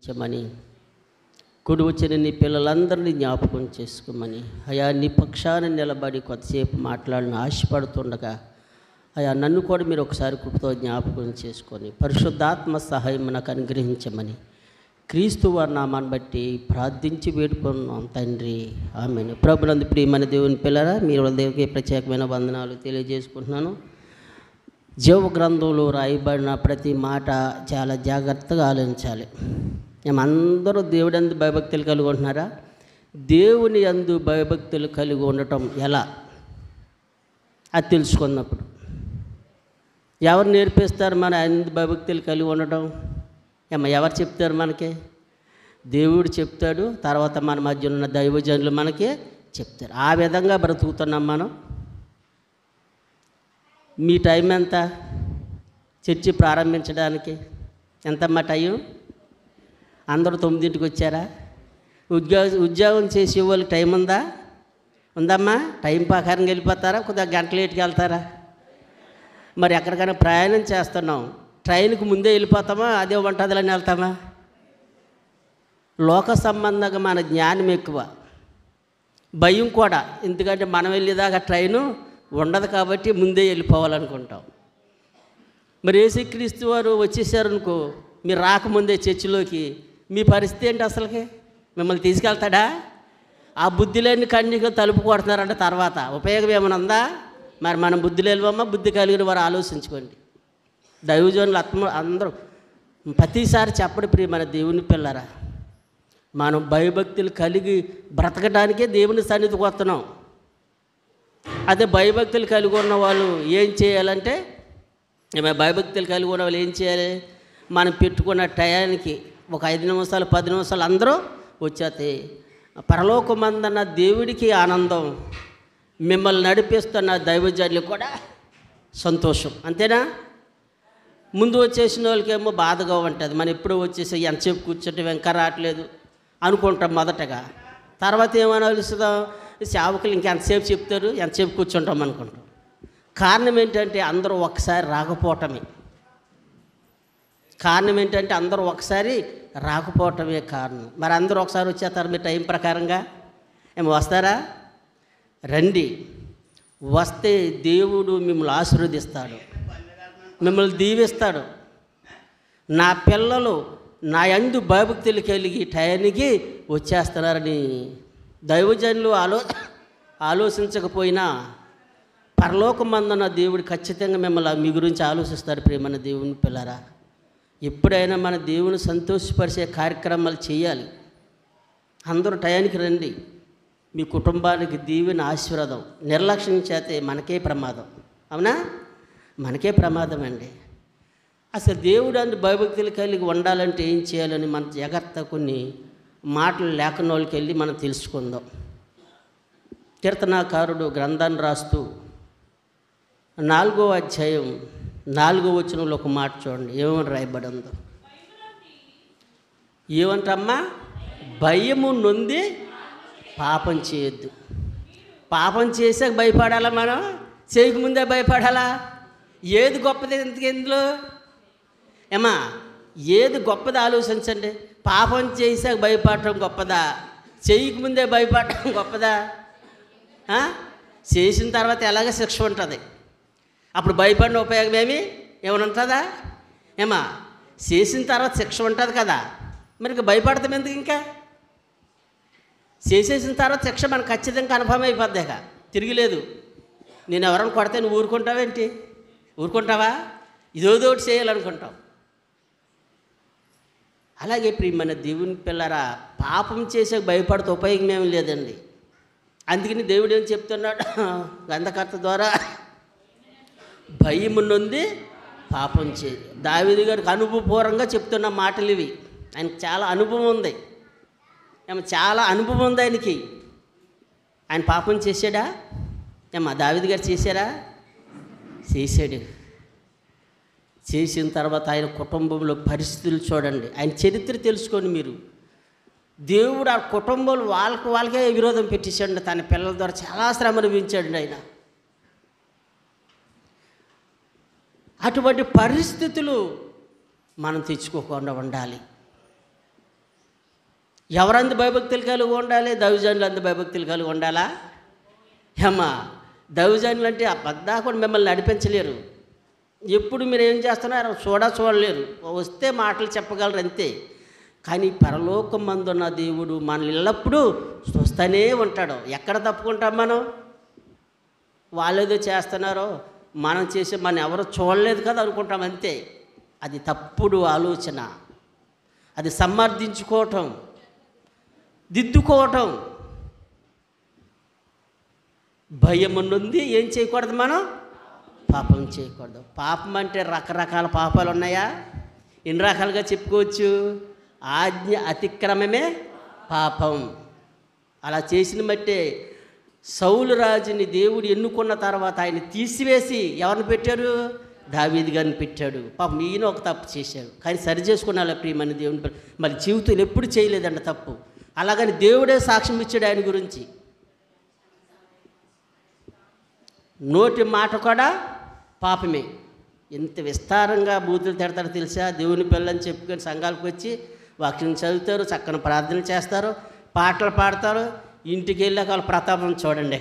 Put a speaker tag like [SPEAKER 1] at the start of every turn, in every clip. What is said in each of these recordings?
[SPEAKER 1] చెమని కుడి వచ్చిన నీ పిల్లలందరినీ జ్ఞాపకం చేసుకోమని అయా నీ పక్షాన నిలబడి కొద్దిసేపు మాట్లాడిన ఆశపడుతుండగా అయా నన్ను కూడా మీరు ఒకసారి కృపతో జ్ఞాపకం చేసుకొని పరిశుద్ధాత్మ సహాయం నాకు అనుగ్రహించమని క్రీస్తు వారి నామాన్ని బట్టి ప్రార్థించి వేడుకున్నాం తండ్రి. ఆమేన్. ప్రభునందు ప్రియమైన దేవుని పిల్లరా, మీరు దేవునికి ప్రత్యేకమైన వందనాలు తెలియజేసుకుంటున్నాను. జీవ గ్రంథంలో రాయబడిన ప్రతి మాట చాలా జాగ్రత్తగా ఆలోచించాలి. మేమందరూ దేవుడి యందు భయభక్తులు కలిగి ఉంటున్నారా? దేవుని యందు భయభక్తులు కలిగి ఉండటం ఎలా అది తెలుసుకున్నప్పుడు ఎవరు నేర్పిస్తారు మన యందు భయభక్తులు కలిగి ఉండటం? ఎవరు చెప్తారు మనకి? దేవుడు చెప్తాడు, తర్వాత మన మధ్య ఉన్న దైవజనులు మనకి చెప్తారు. ఆ విధంగా బ్రతుకుతున్నాం మనం. మీ టైం ఎంత? చర్చి ప్రారంభించడానికి ఎంతమ్మా టైం? అందరూ 9ంటికి వచ్చారా? ఉద్యోగం చేసే వాళ్ళకి టైం ఉందమ్మా? టైం ప్రకారం వెళ్ళిపోతారా? కొద్దిగా గంట లేట్కి వెళ్తారా? మరి ఎక్కడికైనా ప్రయాణం చేస్తున్నాం, ట్రైన్కి ముందే వెళ్ళిపోతామా? అదే ఉంటుందని వెళ్తామా? లోక సంబంధంగా మన జ్ఞానం ఎక్కువ, భయం కూడా. ఎందుకంటే మనం వెళ్ళేదాకా ట్రైను ఉండదు కాబట్టి ముందే వెళ్ళిపోవాలనుకుంటాం. మరి యేసుక్రీస్తు వారు వచ్చేసారనుకో, మీరు రాకముందే చర్చిలోకి, మీ పరిస్థితి ఏంటి? అసలుకి మిమ్మల్ని తీసుకెళ్తాడా? ఆ బుద్ధిలేని కన్యక తలుపు కొడుతున్నారంటే తర్వాత ఉపయోగం ఏమైనా ఉందా? మరి మనం బుద్ధి లేవమ్మా, బుద్ధి కలిగిన వారు ఆలోచించుకోండి. దైవజనులు అందరూ ప్రతిసారి చెప్పడు ప్రియమైన దేవుని పిల్లరా, మనం భయభక్తులు కలిగి బ్రతకడానికే దేవుని సన్నిధికి వస్తున్నాం. అదే భయభక్తులు కలిగి ఉన్న వాళ్ళు ఏం చేయాలంటే, భయభక్తులు కలిగి ఉన్న వాళ్ళు ఏం చేయాలి? మనం పెట్టుకున్న టయానికి ఒక 5 నిమిషాలు 10 నిమిషాలు అందరూ వచ్చేస్తాయి. పరలోకమందన్న దేవుడికి ఆనందం, మిమ్మల్ని నడిపిస్తున్న దైవజనులకు కూడా సంతోషం. అంతేనా? ముందు వచ్చేసిన వాళ్ళకేమో బాధగా ఉంటుంది. మనం ఎప్పుడూ వచ్చేసి ఎంతసేపు కూర్చుంటే వెంక రావట్లేదు అనుకుంటాం మొదటగా. తర్వాత ఏమైనా ఆలోచిస్తాం, సేవకులు ఇంకెంతసేపు చెప్తారు, ఎంతసేపు కూర్చుంటాం అనుకుంటాం. కారణం ఏంటంటే అందరూ ఒకసారి రాకపోవటమే. అందరూ ఒకసారి రాకపోవటమే కారణం. మరి అందరూ ఒకసారి వచ్చేస్తారు మీ టైం ప్రకారంగా? వస్తారా? రండి. వస్తే దేవుడు మిమ్మల్ని ఆశీర్వదిస్తాడు, మిమ్మల్ని దీవిస్తాడు. నా పిల్లలు నా యందు భయభక్తులు కలిగి టయానికి వచ్చేస్తున్నారని దైవజనులు ఆలోచించకపోయినా పరలోకమందున్న దేవుడు ఖచ్చితంగా మిమ్మల్ని మీ గురించి ఆలోచిస్తాడు. ప్రియమైన దేవుని పిల్లరా, ఎప్పుడైనా మన దేవుని సంతోషపరిచే కార్యక్రమాలు చేయాలి. అందరూ టయానికి రండి. మీ కుటుంబానికి దీవెన ఆశీర్వాదం. నిర్లక్ష్యం చేస్తే మనకే ప్రమాదం. అవునా? మనకే ప్రమాదం అండి. అసలు దేవుడు అందు భయభక్తులు కలిగి ఉండాలంటే ఏం చేయాలని మన జాగ్రత్త కొన్ని మాటలు లేఖనోళ్ళకి వెళ్ళి మనం తెలుసుకుందాం. కీర్తనాకారుడు గ్రంథాన్ని రాస్తూ 4వ అధ్యాయం 4వ వచనంలో ఒక మాట చూడండి, ఏమని రాయబడి ఉందో. ఏమంటమ్మా? భయము నొంది పాపం చేయొద్దు. పాపం చేసాక భయపడాలా? మనం చేయకముందే భయపడాలా? ఏది గొప్పది ఇందులో? ఏది గొప్పది ఆలోచించండి. పాపం చేసాక భయపడటం గొప్పదా? చేయకముందే భయపడటం గొప్పదా? చేసిన తర్వాత ఎలాగ శిక్ష ఉంటుంది. అప్పుడు భయపడిన ఉపయోగం ఏమైనా ఉంటుందా? చేసిన తర్వాత శిక్ష ఉంటుంది కదా, మరి భయపడతాం ఎందుకు? ఇంకా చేసేసిన తర్వాత శిక్ష మనకు ఖచ్చితంగా కన్ఫర్మ్ అయిపోద్ది. తిరిగిలేదు. నేను ఎవరైనా కొడితే నువ్వు ఊరుకుంటావేంటి? ఊరుకుంటావా? ఇదోదోటి చేయాలనుకుంటావు. అలాగే ప్రియమైన దేవుని పిల్లరా, పాపం చేసే భయపడితే ఉపయోగం ఏమి లేదండి. అందుకని దేవుడు ఏం చెప్తున్నాడు గ్రంథకర్త ద్వారా? భయము నొంది పాపం చేయి. దావీదు గారికి అనుభవపూర్వంగా చెప్తున్న మాటలు ఇవి. ఆయనకు చాలా అనుభవం ఉంది. చాలా అనుభవం ఉంది ఆయనకి. ఆయన పాపం చేశాడా? దావీదు గారు చేశారా? చేశాడు. చేసిన తర్వాత ఆయన కుటుంబంలో పరిస్థితులు చూడండి, ఆయన చరిత్ర తెలుసుకోండి మీరు. దేవుడు ఆ కుటుంబంలో వాళ్ళకే విరోధం పెట్టేశాడు. తన పిల్లల ద్వారా చాలా శ్రమ అనుభవించాడు ఆయన. అటువంటి పరిస్థితులు మనం తెచ్చుకోకుండా ఉండాలి. ఎవరందు భయభక్తులు కలిగి ఉండాలి? దైవజనులు అందు భయభక్తులు కలిగి ఉండాలా? ఏమ్మా, దైవజనులు అంటే కూడా మిమ్మల్ని నడిపించలేరు. ఎప్పుడు మీరు ఏం చేస్తున్నారో చూడలేరు. వస్తే మాటలు చెప్పగలరు అంతే. కానీ పరలోకమందున్న దేవుడు మనల్ని ఎల్లప్పుడూ చూస్తూనే ఉంటాడు. ఎక్కడ తప్పుకుంటాం మనం? వాళ్ళేదో చేస్తున్నారో మనం చేసే మనం ఎవరు చూడలేదు కదా అనుకుంటాం అంతే. అది తప్పుడు ఆలోచన. అది సమర్థించుకోవటం, దిద్దుకోవటం. భయం నుండి ఏం చేయకూడదు? మనం పాపం చేయకూడదు. పాపం అంటే రకరకాల పాపాలు ఉన్నాయా? ఎన్ని రకాలుగా చెప్పుకోవచ్చు? ఆజ్ఞ అతిక్రమమే పాపం. అలా చేసిన బట్టే సౌలు రాజుని దేవుడు ఎన్నుకున్న తర్వాత ఆయన తీసివేసి ఎవరిని పెట్టాడు? దావీదు గారిని పెట్టాడు. పాపం ఈయన ఒక తప్పు చేశాడు, కానీ సరి చేసుకున్నాళ్ళ ప్రియమైన దేవుని. మరి జీవితంలో ఎప్పుడు చేయలేదంట తప్పు. అలాగని దేవుడే సాక్ష్యం ఇచ్చాడు ఆయన గురించి. నోటి మాట కూడా పాపమే. ఎంత విస్తారంగా బూతులు తిడతారో తెలుసా? దేవుని పిల్లని చెప్పుకొని సంఘాలకు వచ్చి వాక్యం చదువుతారు, చక్కని ప్రార్థనలు చేస్తారు, పాటలు పాడతారు. ఇంటికి వెళ్ళాక వాళ్ళ ప్రతాపం చూడండి.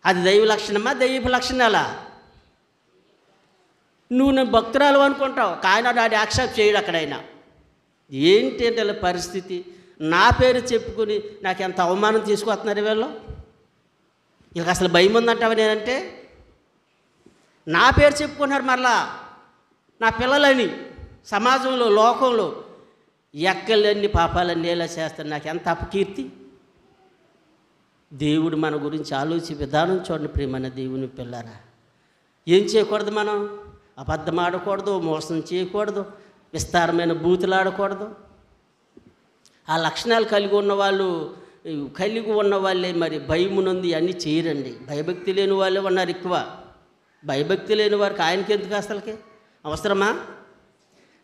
[SPEAKER 1] అది దైవ లక్షణమా? దైవ లక్షణాలా? నువ్వు భక్తురాలు అనుకుంటావు, కానీ అది యాక్సెప్ట్ చేయడు అక్కడైనా. ఏంటి అంటే వాళ్ళ పరిస్థితి. నా పేరు చెప్పుకుని నాకు ఎంత అవమానం తీసుకొస్తున్నారు వీళ్ళు. వీళ్ళకి అసలు భయం ఉందంటావా? నేనంటే నా పేరు చెప్పుకున్నారు మరలా నా పిల్లలని. సమాజంలో, లోకంలో ఎక్కలన్నీ పాపాలన్నీ ఎలా చేస్తారు? నాకు ఎంత అపకీర్తి. దేవుడు మన గురించి ఆలోచించే విధానం చూడండి ప్రియమైన దేవుని పిల్లరా. ఏం చేయకూడదు? మనం అబద్ధం ఆడకూడదు, మోసం చేయకూడదు, విస్తారమైన బూతులు ఆడకూడదు. ఆ లక్షణాలు కలిగి ఉన్న వాళ్ళే మరి భయమునంది అన్నీ చేయరండి. భయభక్తి లేని వాళ్ళే ఉన్నారు ఎక్కువ. భయభక్తి లేని వారికి ఆయనకి ఎందుకు అసలుకి అవసరమా?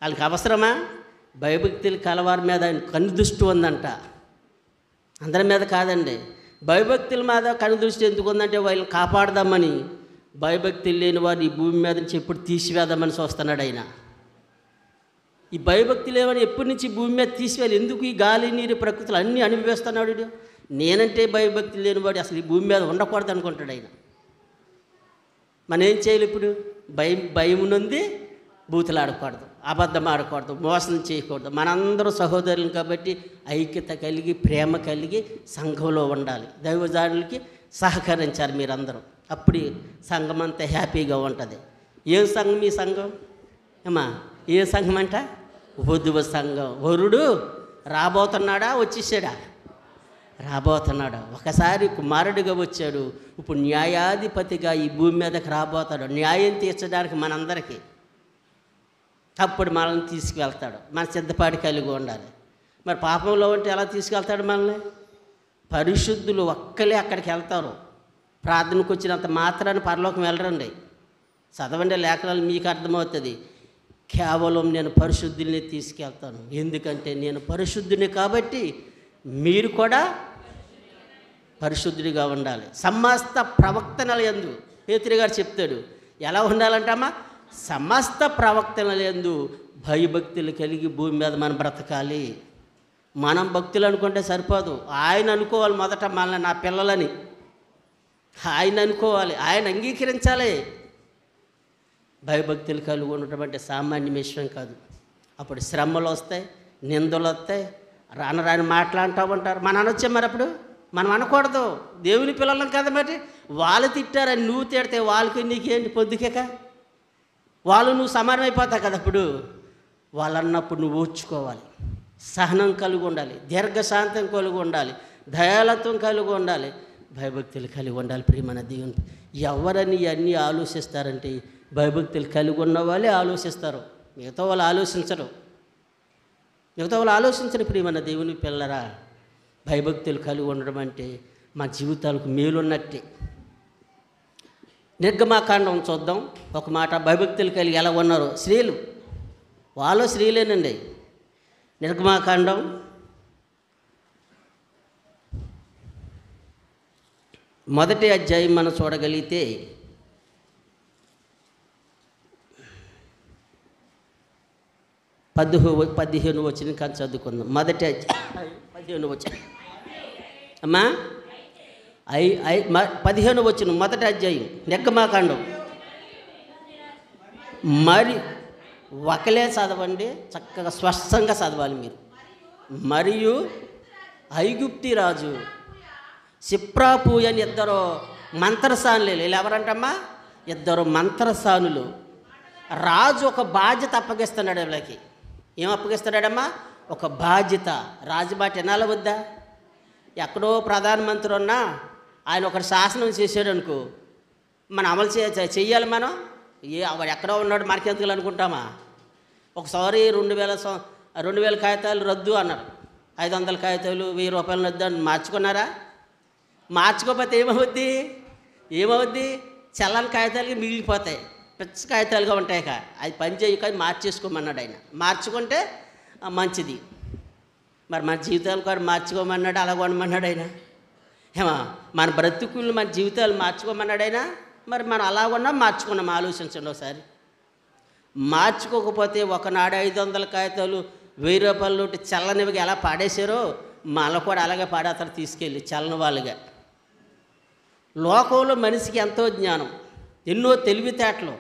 [SPEAKER 1] వాళ్ళకి అవసరమా? భయభక్తులు కలవారి మీద ఆయన కన్ను దృష్టి ఉందంట, అందరి మీద కాదండి. భయభక్తుల మీద కన్ను దృష్టి ఎందుకు ఉందంటే వాళ్ళని కాపాడదామని. భయభక్తులు లేని వారిని ఈ భూమి మీద నుంచి ఎప్పుడు తీసివేద్దామని చూస్తున్నాడు ఆయన. ఈ భయభక్తులు ఏమని ఎప్పటి నుంచి భూమి మీద తీసివేయాలి? ఎందుకు ఈ గాలి నీరు ప్రకృతులు అన్నీ అనుభవిస్తున్నాడు? నేనంటే భయభక్తులు లేనివాడు అసలు ఈ భూమి మీద ఉండకూడదు అనుకుంటాడు ఆయన. మనం ఏం చేయాలి ఇప్పుడు? భయమునుంది బూతులు ఆడకూడదు, అబద్ధం ఆడకూడదు, మోసం చేయకూడదు. మనందరూ సహోదరులు కాబట్టి ఐక్యత కలిగి, ప్రేమ కలిగి సంఘంలో ఉండాలి. దైవజనులకి సహకరించాలి మీరందరూ. అప్పుడు సంఘం అంతా హ్యాపీగా ఉంటుంది. ఏం సంఘం మీ సంఘం? ఏమా ఏ సంఘం అంట? వధువు సంఘం. వరుడు రాబోతున్నాడా? వచ్చేసాడా? రాబోతున్నాడు. ఒకసారి కుమారుడిగా వచ్చాడు, ఇప్పుడు న్యాయాధిపతిగా ఈ భూమి మీదకి రాబోతాడు. న్యాయం తీర్చడానికి మనందరికీ. అప్పుడు మనల్ని తీసుకువెళ్తాడు. మన సిద్ధపాటు కలిగి ఉండాలి. మరి పాపంలో ఉంటే ఎలా తీసుకెళ్తాడు మనల్ని? పరిశుద్ధులు ఒక్కలే అక్కడికి వెళ్తారు. ప్రార్థనకు వచ్చినంత మాత్రాన్ని పరలోకం వెళ్ళరండి. చదవండి లేఖనాలు, మీకు అర్థమవుతుంది. కేవలం నేను పరిశుద్ధుల్ని తీసుకెళ్తాను. ఎందుకంటే నేను పరిశుద్ధుని కాబట్టి మీరు కూడా పరిశుద్ధుడిగా ఉండాలి. సమస్త ప్రవక్తనల యందు పేతురు గారు చెప్తాడు. ఎలా ఉండాలంటమ్మా? సమస్త ప్రవక్తనల యందు భయభక్తులు కలిగి భూమి మీద మనం బ్రతకాలి. మనం భక్తులు అనుకుంటే సరిపోదు. ఆయన అనుకోవాలి మొదట మనల్ని నా పిల్లలని. ఆయన అనుకోవాలి, ఆయన అంగీకరించాలి. భయభక్తులు కలిగి ఉండటం అంటే సామాన్య విషయం కాదు. అప్పుడు శ్రమలు వస్తాయి, నిందలు వస్తాయి, రాని మాట్లాడుతూ ఉంటారు. మనం అనొచ్చే మరి అప్పుడు? మనం అనకూడదు. దేవుని పిల్లలం కదా. మరి వాళ్ళు తిట్టారని నువ్వు తిడితే వాళ్ళకి నీకేంటి పొద్దుకేక? వాళ్ళు నువ్వు సమానం అయిపోతావు కదా. అప్పుడు వాళ్ళు అన్నప్పుడు నువ్వు ఓర్చుకోవాలి, సహనం కలిగి ఉండాలి, దీర్ఘశాంతం కలిగి ఉండాలి, దయాలత్వం కలిగి ఉండాలి, భయభక్తులు కలిగి ఉండాలి. ప్రియమైన దేవుని ఎవరని అన్నీ ఆలోచిస్తారంటే భయభక్తులు కలిగి ఉన్న వాళ్ళే ఆలోచిస్తారు. మిగతా వాళ్ళు ఆలోచించరు. ప్రియమైన దేవుని పిల్లరా. భయభక్తులు కలిగి ఉండడం అంటే మా జీవితాలకు మేలున్నట్టే. నిర్గమాకాండం చూద్దాం ఒక మాట. భయభక్తులు కలిగి ఎలా ఉన్నారు స్త్రీలు? వాళ్ళు స్త్రీలేనండి. నిర్గమాకాండం 1వ అధ్యాయం మనం చూడగలిగితే 15 వచ్చిన కానీ చదువుకుందాం. మొదటి 15 వచ్చిన అమ్మా 15 వచ్చిన మొదటి అధ్యాయం నిర్గమాకాండం. మరి ఒకలే చదవండి, చక్కగా స్పష్టంగా చదవాలి మీరు. మరియు ఐగుప్తి రాజు సిప్రాపూయ అని ఇద్దరు మంత్రసానులు, వీళ్ళు ఎవరంటమ్మా? ఇద్దరు మంత్రసానులు. రాజు ఒక బాధ్యత అప్పగిస్తున్నాడు వీళ్ళకి. ఏం అప్పగిస్తున్నాడమ్మా? ఒక బాధ్యత. రాజు మాట వినాలి వద్దా? ఎక్కడో ప్రధానమంత్రి ఉన్నా ఆయన ఒకటి శాసనం చేశాడు అనుకో, మనం అమలు చెయ్యాలి. మనం వాడు ఎక్కడో ఉన్నాడు మనకెందుకు అనుకుంటామా? ఒకసారి 2000 కాగితాలు రద్దు అన్నారు. 500 కాగితాలు 1000 రూపాయలు రద్దు అని మార్చుకున్నారా? మార్చుకోకపోతే ఏమవుద్ది? చల్లని కాగితాలకి మిగిలిపోతాయి, పిచ్చ కాగితాలుగా ఉంటాయి. అది పని చేయక మార్చేసుకోమన్నాడు ఆయన. మార్చుకుంటే మంచిది. మరి మన జీవితాలు కూడా మార్చుకోమన్నాడు, అలా కొనమన్నాడు ఆయన. ఏమా మన బ్రతుకులు మన జీవితాలు మార్చుకోమన్నాడు ఆయన. మరి మనం అలా ఉన్నా మార్చుకున్నాం. ఆలోచించండి ఒకసారి. మార్చుకోకపోతే ఒకనాడు 500 కాగితాలు 1000 రూపాయల నోటి చల్లనివిగా ఎలా పాడేశారో మళ్ళీ కూడా అలాగే పాడేస్తారు తీసుకెళ్ళి చల్లని వాళ్ళుగా. లోకంలో మనిషికి ఎంతో జ్ఞానం, ఎన్నో తెలివితేటలు.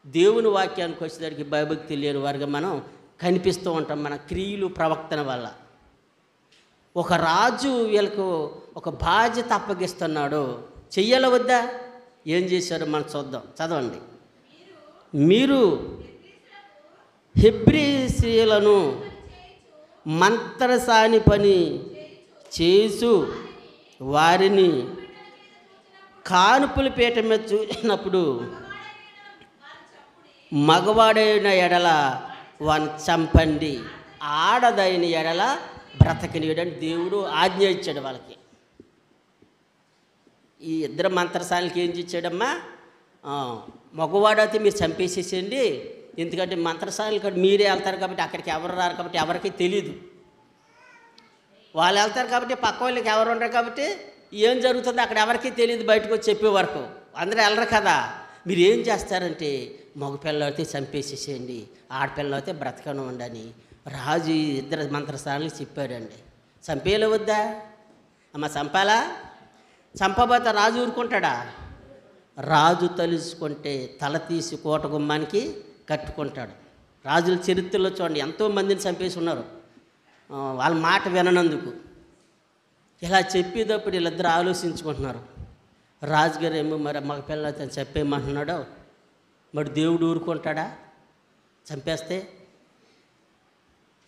[SPEAKER 1] దేవుని వాక్యానికి వచ్చేసరికి భయభక్తి లేని వారిగా మనం కనిపిస్తూ ఉంటాం మన క్రియలు ప్రవర్తన వల్ల. ఒక రాజు వీళ్ళకు ఒక బాధ్యత అప్పగిస్తున్నాడు, చెయ్యాల వద్దా? ఏం చేశారో మనం చూద్దాం. చదవండి. మీరు హెబ్రీ స్త్రీలను మంత్రసాని పని చేసు వారిని కానుపుల పీట మీద చూసినప్పుడు మగవాడైన ఎడల వాడిని చంపండి, ఆడదైన ఎడల బ్రతకనీయడని దేవుడు ఆజ్ఞ ఇచ్చాడు వాళ్ళకి. ఈ ఇద్దరు మంత్రసానికి ఏం ఇచ్చాడమ్మా? మగవాడైతే మీరు చంపేసేసేయండి, ఎందుకంటే మంత్రసానులు కూడా మీరే వెళ్తారు కాబట్టి అక్కడికి ఎవరు రారు కాబట్టి ఎవరికి తెలీదు. వాళ్ళు వెళ్తారు కాబట్టి పక్క వాళ్ళకి ఎవరు ఉండరు కాబట్టి ఏం జరుగుతుందో అక్కడ ఎవరికి తెలియదు. బయటకు వచ్చి చెప్పే వరకు అందరూ వెళ్ళరు కదా. మీరు ఏం చేస్తారంటే మగపిల్లలు అయితే చంపేసేసేయండి, ఆడపిల్లలు అయితే బ్రతకను ఉండని రాజు ఇద్దరు మంత్రస్థానాలకు చెప్పాడండి. చంపేయాలి వద్దా? అమ్మ చంపాలా? చంపబోతే రాజు ఊరుకుంటాడా? రాజు తలుచుకుంటే తల తీసి కోట గుమ్మానికి కట్టుకుంటాడు. రాజుల చరిత్రలో చూడండి ఎంతోమందిని చంపేసి ఉన్నారు వాళ్ళ మాట విననందుకు. ఇలా చెప్పేటప్పుడు వీళ్ళిద్దరు ఆలోచించుకుంటున్నారు. రాజుగారు ఏమో మరి మగ పిల్లలతో చెప్పేయమంటున్నాడు, మరి దేవుడు ఊరుకుంటాడా చంపేస్తే?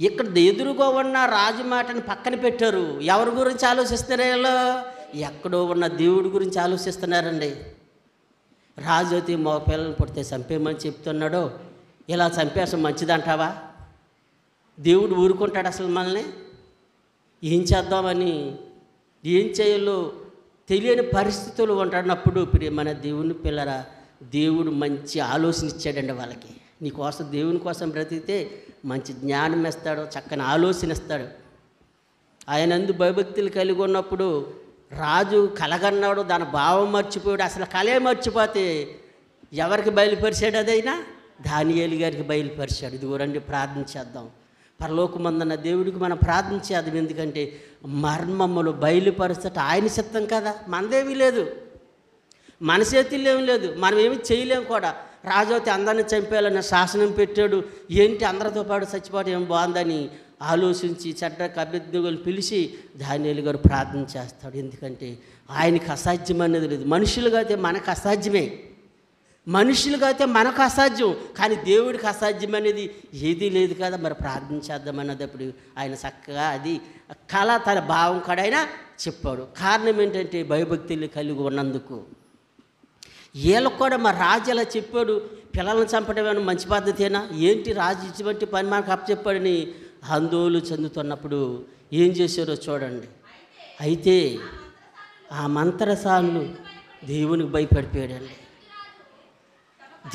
[SPEAKER 1] ఇక్కడ ఎదురుగా ఉన్న రాజు మాటని పక్కన పెట్టారు. ఎవరి గురించి ఆలోచిస్తున్నారు వీళ్ళు? ఎక్కడో ఉన్న దేవుడి గురించి ఆలోచిస్తున్నారండి. రాజు అయితే మగ పిల్లల్ని పుడితే చంపేయమని చెప్తున్నాడు, ఇలా చంపేసం మంచిదంటావా? దేవుడు ఊరుకుంటాడు అసలు మనల్ని? ఏం చేద్దామని ఏం చేయాలో తెలియని పరిస్థితులు ఉంటున్నప్పుడు మన దేవుని పిల్లరా, దేవుడు మంచి ఆలోచన ఇచ్చాడండి వాళ్ళకి. నీకోసం దేవుని కోసం బ్రతికితే మంచి జ్ఞానం ఇస్తాడు, చక్కని ఆలోచన ఇస్తాడు. ఆయన అందు భయభక్తులు కలిగి ఉన్నప్పుడు రాజు కలగన్నాడు, దాని భావం మర్చిపోయాడు. అసలు కలే మర్చిపోతే ఎవరికి బయలుపరిచాడు? అదైనా దానియేలు గారికి బయలుపరిచాడు. ఇది రండి ప్రార్థన చేద్దాం. పరలోకమందున్న దేవుడికి మనం ప్రార్థన చేద్దాం. ఎందుకంటే మర్మములు బయలుపరచట ఆయన చిత్తం కదా, మనదేమీ లేదు, మన చేతుల్లో ఏమీ లేదు, మనం ఏమి చేయలేము కూడా. రాజు అయితే అందరిని చంపేయాలని శాసనం పెట్టాడు. ఏంటి అందరితో పాటు చచ్చిపోవడం ఏం బాగుందని ఆలోచించి చెడ్డకు అభ్యర్థులు పిలిచి దానియేలు గారు ప్రార్థన చేస్తాడు. ఎందుకంటే ఆయనకి అసాధ్యం అనేది లేదు. మనుషులుగా అయితే మనకు అసాధ్యమే, మనుషులుగా అయితే మనకు అసాధ్యం, కానీ దేవుడికి అసాధ్యం అనేది ఏదీ లేదు కదా. మరి ప్రార్థన చేద్దామన్నప్పుడు ఆయన చక్కగా అది కళ తన భావం కాడైనా చెప్పాడు. కారణం ఏంటంటే భయభక్తులు కలిగి ఉన్నందుకు. వీళ్ళకు కూడా మా రాజు ఎలా చెప్పాడు, పిల్లలను చంపడం ఏమైనా మంచి పద్ధతేనా ఏంటి? రాజు ఇటువంటి పని మనకు అప్పచెప్పాడని ఆందోళన చెందుతున్నప్పుడు ఏం చేశారో చూడండి. అయితే ఆ మంత్రసానులు దేవునికి భయపడిపోయాడండి.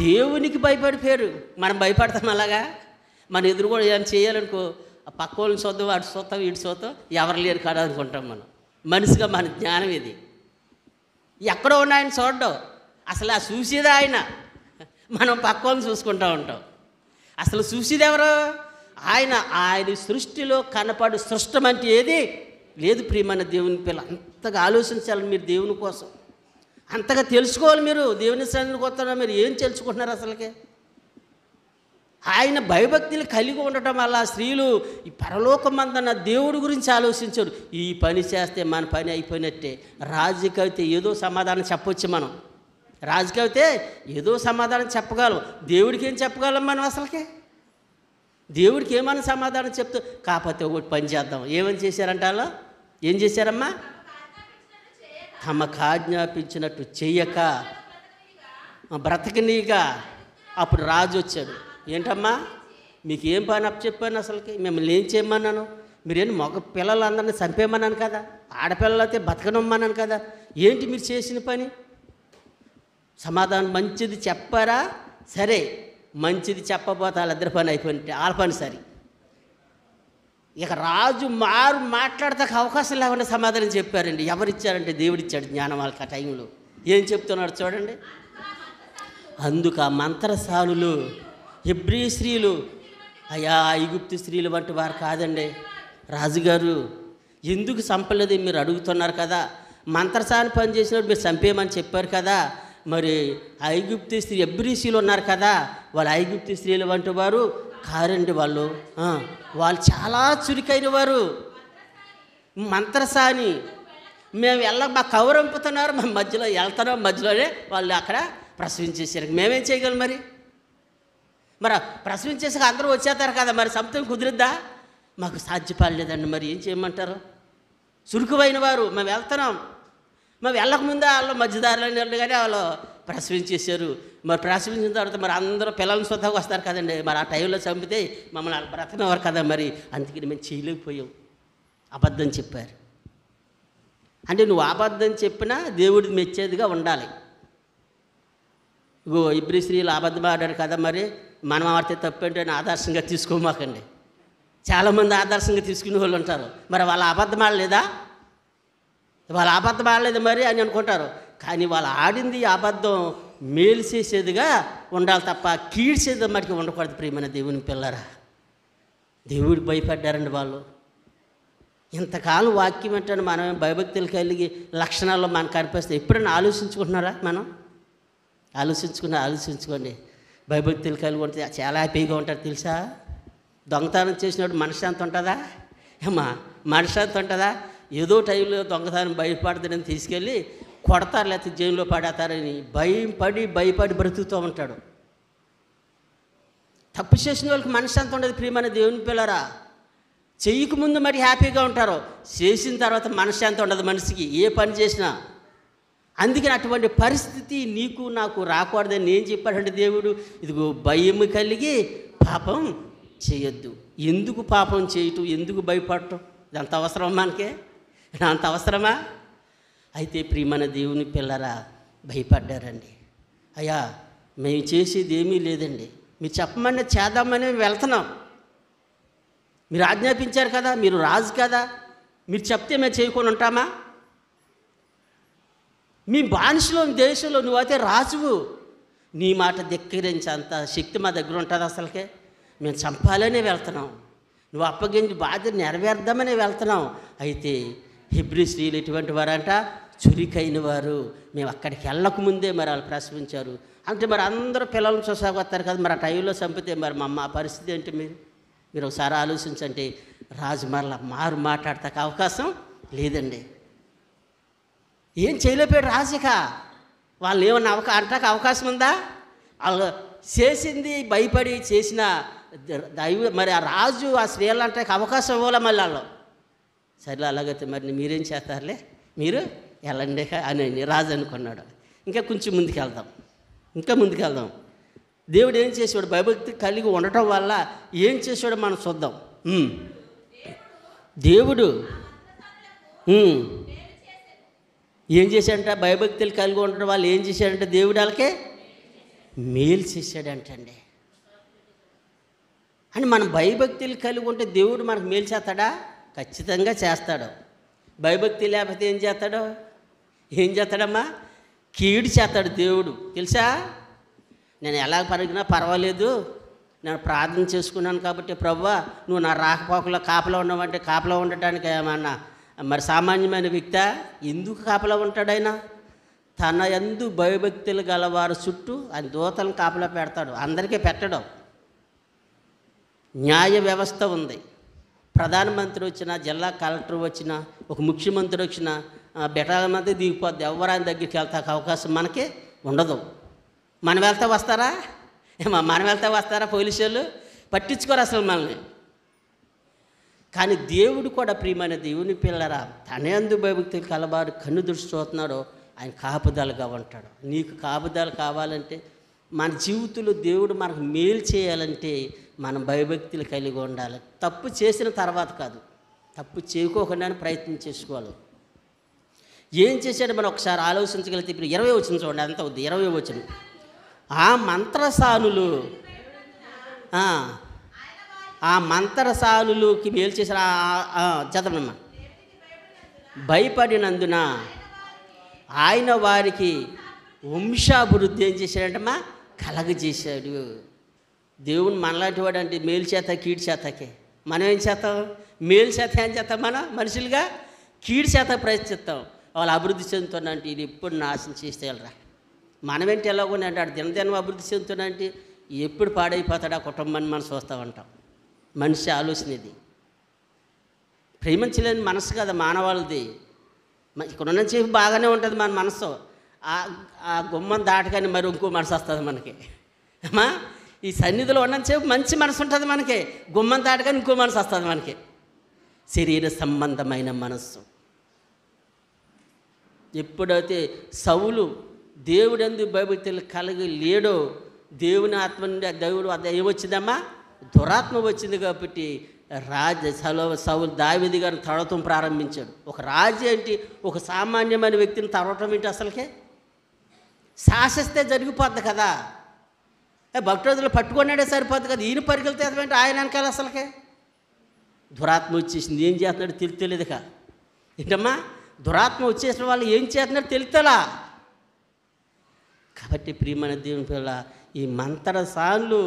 [SPEAKER 1] దేవునికి భయపడిపోయారు. మనం భయపడతాం అలాగా? మన ఎదురు కూడా ఏం చేయాలనుకో, ఆ పక్క వాళ్ళని చూద్దాం, అటు చూద్దాం, ఇటు చూద్దాం, ఎవరు లేరు కాదు అనుకుంటాం మనం. మనిషిగా మన జ్ఞానం ఇది. ఎక్కడో ఉన్నాయని చూడడం, అసలు ఆ చూసేది ఆయన, మనం పక్క వాళ్ళని చూసుకుంటూ ఉంటాం. అసలు చూసేది ఎవరు? ఆయన సృష్టిలో కనపడు సృష్టం అంటే ఏది లేదు. ప్రియమైన దేవుని పిల్ల, అంతగా ఆలోచించాలి మీరు దేవుని కోసం, అంతగా తెలుసుకోవాలి. మీరు దేవుని సన్నిధికి వస్తున్నా మీరు ఏం తెలుసుకుంటున్నారు అసలుకే? ఆయన భయభక్తులు కలిగి ఉండటం వల్ల స్త్రీలు ఈ పరలోకమందన్న దేవుడి గురించి ఆలోచించారు. ఈ పని చేస్తే మన పని అయిపోయినట్టే. రాజుకి అయితే ఏదో సమాధానం చెప్పొచ్చు మనం, రాజుకి అయితే ఏదో సమాధానం చెప్పగలం. దేవుడికి ఏం చెప్పగలం మనం అసలుకే? దేవుడికి ఏమైనా సమాధానం చెప్తూ కాకపోతే ఒకటి పని చేద్దాం. ఏమని చేశారంట వాళ్ళు? ఏం చేశారమ్మా? తమకు ఆజ్ఞాపించినట్టు చెయ్యక బ్రతకనీగా. అప్పుడు రాజు వచ్చాడు. ఏంటమ్మా మీకు ఏం పని అప్పచెప్పాను అసలుకి? మిమ్మల్ని ఏం చేయమన్నాను? మీరేం మగ పిల్లలందరినీ చంపేయమన్నాను కదా, ఆడపిల్లలైతే బతకనమ్మన్నాను కదా, ఏంటి మీరు చేసిన పని? సమాధానం మంచిది చెప్పారా? సరే, మంచిది చెప్పబోతే వాళ్ళిద్దరి పని అయిపోయినట్టే, వాళ్ళ పని సరి. ఇక రాజు మాట్లాడతాక అవకాశం లేకుండా సమాధానం చెప్పారండి. ఎవరిచ్చారంటే దేవుడిచ్చాడు జ్ఞానం వాళ్ళకి. ఆ టైంలో ఏం చెప్తున్నాడు చూడండి. అందుకు ఆ మంత్రసానులు హెబ్రీ స్త్రీలు, అయ్యా ఐగుప్తు స్త్రీలు వంటి వారు కాదండి రాజుగారు, ఎందుకు చంపలేదు మీరు అడుగుతున్నారు కదా, మంత్రసాని పని చేసినప్పుడు మీరు చంపేయమని చెప్పారు కదా, మరి ఐగుప్తు స్త్రీ హెబ్రీ స్త్రీలు ఉన్నారు కదా, వాళ్ళు ఐగుప్తు స్త్రీలు వంటి వారు కారండి. వాళ్ళు చాలా చురుకైన వారు, మంత్రసాని. మేము మా కౌరంపుతున్నారు, మా మధ్యలో వెళ్తున్నాం, మధ్యలోనే వాళ్ళు అక్కడ ప్రసవించేసారు. మేమేం చేయగలం? మరి ప్రసవించేసాక అందరూ వచ్చేస్తారు కదా, మరి సొంతం కుదిరిద్దా? మాకు సాధ్యపడలేదండి. మరి ఏం చేయమంటారు? చురుకువైన వారు. మేము వెళ్తున్నాం, మేము వెళ్ళకముందే వాళ్ళు మధ్యదారిలో వెళ్ళి కానీ వాళ్ళు ప్రసవించేశారు. మరి ప్రసవించిన తర్వాత మరి అందరూ పిల్లల్ని స్వతహాగా వస్తారు కదండి, మరి ఆ టైంలో చంపితే మమ్మల్ని వాళ్ళు బ్రతకనివారు కదా, మరి అందుకని మేము చేయలేకపోయాం. అబద్ధం చెప్పారు అంటే నువ్వు అబద్ధం చెప్పినా దేవుడికి మెచ్చేదిగా ఉండాలి. ఇగో హెబ్రీ స్త్రీలు అబద్ధం ఆడారు కదా, మరి మనం ఆడితే తప్పేంటి అని ఆదర్శంగా తీసుకోమాకండి. చాలామంది ఆదర్శంగా తీసుకునే వాళ్ళు ఉంటారు. మరి వాళ్ళ అబద్ధం ఆడలేదా? వాళ్ళ అబద్ధం ఆడలేదు మరి అని అనుకుంటారు. కానీ వాళ్ళు ఆడింది అబద్ధం మేలు చేసేదిగా ఉండాలి తప్ప కీడ్చేది మటుకు ఉండకూడదు. ప్రియమైన దేవుని పిల్లరా, దేవుడికి భయపడ్డారండి వాళ్ళు. ఇంతకాలం వాక్యం ఏంటంటే మనం భయభక్తులు కలిగి లక్షణాల్లో మనకు కనిపిస్తాయి. ఎప్పుడైనా ఆలోచించుకుంటున్నారా? మనం ఆలోచించుకోండి. భయభక్తులు కలిగి ఉంటే చాలా హ్యాపీగా ఉంటారు తెలుసా. దొంగతనం చేసినప్పుడు మనశ్శాంతి ఉంటుందా? మనశ్శాంతి ఉంటుందా? ఏదో టైంలో దొంగతనం భయపడతాడని తీసుకెళ్ళి కొడతారు, లేకపోతే జైల్లో పడతారని భయపడి బ్రతుకుతూ ఉంటాడు. తప్పు చేసిన వాళ్ళకి మనశ్శాంతి ఉండదు. ప్రియమైన దేవుని పిల్లరా, చెయ్యకముందు మరి హ్యాపీగా ఉంటారు, చేసిన తర్వాత మనశ్శాంతి ఉండదు మనిషికి ఏ పని చేసినా. అందుకని అటువంటి పరిస్థితి నీకు నాకు రాకూడదని నేను చెప్పాడంటే దేవుడు, ఇదిగో భయం కలిగి పాపం చేయొద్దు. ఎందుకు పాపం చేయటం, ఎందుకు భయపడటం? ఇదంత అవసరం మనకే? అంత అవసరమా? అయితే ప్రియమైన దేవుని పిల్లరా, భయపడ్డారండి. అయ్యా మేము చేసేది ఏమీ లేదండి, మీరు చెప్పమని చేద్దామని వెళ్తున్నాం, మీరు ఆజ్ఞాపించారు కదా, మీరు రాజు కదా, మీరు చెప్తే మేము చేయకుండా ఉంటామా? మీ బానిసలో దేశంలో నువ్వైతే రాజువు, నీ మాట ధిక్కరించేంత శక్తి మా దగ్గర ఉంటుంది అసలుకే? మేము చంపాలనే వెళ్తున్నాం, నువ్వు అప్పగించి బాధ్యత నెరవేర్దామనే వెళ్తున్నాం. అయితే హెబ్రీ స్త్రీలు ఎటువంటి వారంట? చురికైన వారు. మేము అక్కడికి వెళ్ళకముందే మరి వాళ్ళు ప్రసవించారు అంటే మరి అందరూ పిల్లలను చూసాగొస్తారు కదా, మరి ఆ టైంలో చంపితే మరి మా పరిస్థితి ఏంటి? మీరు ఒకసారి ఆలోచించండి. రాజు మరలా మాట్లాడతాక అవకాశం లేదండి. ఏం చేయలేకపోయాడు రాజుక. వాళ్ళు ఏమన్నా అంటాక అవకాశం ఉందా? వాళ్ళు చేసింది భయపడి చేసిన మరి ఆ రాజు ఆ స్త్రీలు అంటే అవకాశం ఇవ్వాలి మళ్ళీ వాళ్ళు. సరే అలాగైతే మరి మీరేం చేస్తారులే, మీరు వెళ్ళండి అని రాజు అనుకున్నాడు. ఇంకా కొంచెం ముందుకెళ్దాం. దేవుడు ఏం చేసాడు? భయభక్తి కలిగి ఉండటం వల్ల ఏం చేసాడో మనం చూద్దాం. దేవుడు ఏం చేశాడంట? భయభక్తులు కలిగి ఉండడం వల్ల ఏం చేశాడంటే దేవుడు వాళ్ళకే మేలు చేశాడంటండి. అని మనం భయభక్తులు కలిగి ఉంటే దేవుడు మనకు మేలు చేస్తాడా? ఖచ్చితంగా చేస్తాడు. భయభక్తి లేకపోతే ఏం చేస్తాడమ్మా? కీడు చేస్తాడు దేవుడు. తెలుసా? నేను ఎలా పరిగినా పర్వాలేదు, నేను ప్రార్థన చేసుకున్నాను కాబట్టి ప్రభువా నువ్వు నా రాకపోకలో కాపలా ఉండమంటే కాపలా ఉండటానికి ఏమన్నా మరి సామాన్యమైన వ్యక్తి ఎందుకు కాపలా ఉంటాడైనా? తన యందు భయభక్తులు గలవారు చుట్టూ ఆయన దూతలను కాపలా పెడతాడు, అందరికీ పెట్టడం. న్యాయ వ్యవస్థ ఉంది. ప్రధానమంత్రి వచ్చినా, జిల్లా కలెక్టర్ వచ్చినా, ఒక ముఖ్యమంత్రి వచ్చినా బెటాల మంది దిగిపోద్ది. ఎవరు ఆయన దగ్గరికి వెళ్తాక అవకాశం మనకి ఉండదు. మనం వెళ్తా వస్తారా? మనం వెళ్తా వస్తారా? పోలీసు వాళ్ళు పట్టించుకోరు అసలు మనల్ని. కానీ దేవుడు కూడా ప్రియమైన దేవుని పిల్లరా, తన యందు భయభక్తులు కలవారు కన్ను దృష్టి చూస్తున్నాడో ఆయన కాపుదలగా ఉంటాడు. నీకు కాపుదల కావాలంటే, మన జీవితంలో దేవుడు మనకు మేలు చేయాలంటే మనం భయభక్తులు కలిగి ఉండాలి. తప్పు చేసిన తర్వాత కాదు, తప్పు చేయకోకుండానే ప్రయత్నం చేసుకోవాలి. ఏం చేశాడు మనం ఒకసారి ఆలోచించగలిగితే, ఇప్పుడు 20 వచనం చూడండి, ఎంత అవుద్ది? 20 వచనం. ఆ మంత్రసానులు ఆ మంత్రసానులకి మేలు చేసిన చదవమ్మా. భయపడినందున ఆయన వారికి వంశాభివృద్ధి ఏం చేశాడంటమ్మా? కలగజేశాడు. దేవుని మనలాంటి వాడు అంటే మేలు చేత కీడు చేతకే. మనం ఏం చేస్తాం? మేలు చేత ఏం చేస్తాం? మనం మనుషులుగా కీడు చేత ప్రయత్నిస్తాం. వాళ్ళు అభివృద్ధి చెందుతున్నంటే ఇది ఎప్పుడు నాశనం చేస్తే వెళ్ళరా. మనమేంటి ఎలాగో అంటే ఆడు దినదినం అభివృద్ధి చెందుతున్నంటే ఎప్పుడు పాడైపోతాడు ఆ కుటుంబాన్ని మనం చూస్తూ ఉంటాం. మనిషి ఆలోచన ఇది. ప్రేమించలేని మనసు కదా మానవాళ్ళది. ఇక్కడ ఉన్న చేపు బాగానే ఉంటుంది మన మనసు. ఆ గుమ్మం దాటగానే మరి ఇంకో మనసు వస్తుంది మనకి. అమ్మా, ఈ సన్నిధిలో ఉన్నంతసేపు మంచి మనసు ఉంటుంది మనకి. గుమ్మం దాటగానే ఇంకో మనసు వస్తుంది మనకి. శరీర సంబంధమైన మనస్సు. ఎప్పుడైతే సౌలు దేవుడందు భయభక్తులు కలిగి లేడో, దేవుని ఆత్మ నుండి దేవుడు అది ఏమొచ్చిందమ్మా? దురాత్మ వచ్చింది. కాబట్టి సౌలు దావీదు గారిని తడవటం ప్రారంభించాడు. ఒక రాజు ఏంటి, ఒక సామాన్యమైన వ్యక్తిని తడవటం ఏంటి? అసలుకే శాసిస్తే జరిగిపోద్ది కదా. భక్తులు పట్టుకున్నాడే సరిపోద్ది కదా. ఈయన పరిగెళ్తే అదేంటి ఆయన వెనకాల అసలుకే దురాత్మ వచ్చేసింది. ఏం చేస్తున్నాడు తెలియదుగా. ఏంటమ్మా, దురాత్మ వచ్చేసిన వాళ్ళు ఏం చేస్తున్నాడు తెలుస్తలా. కాబట్టి ప్రియమైన దేవుని పిల్ల, ఈ మంత్రసానులు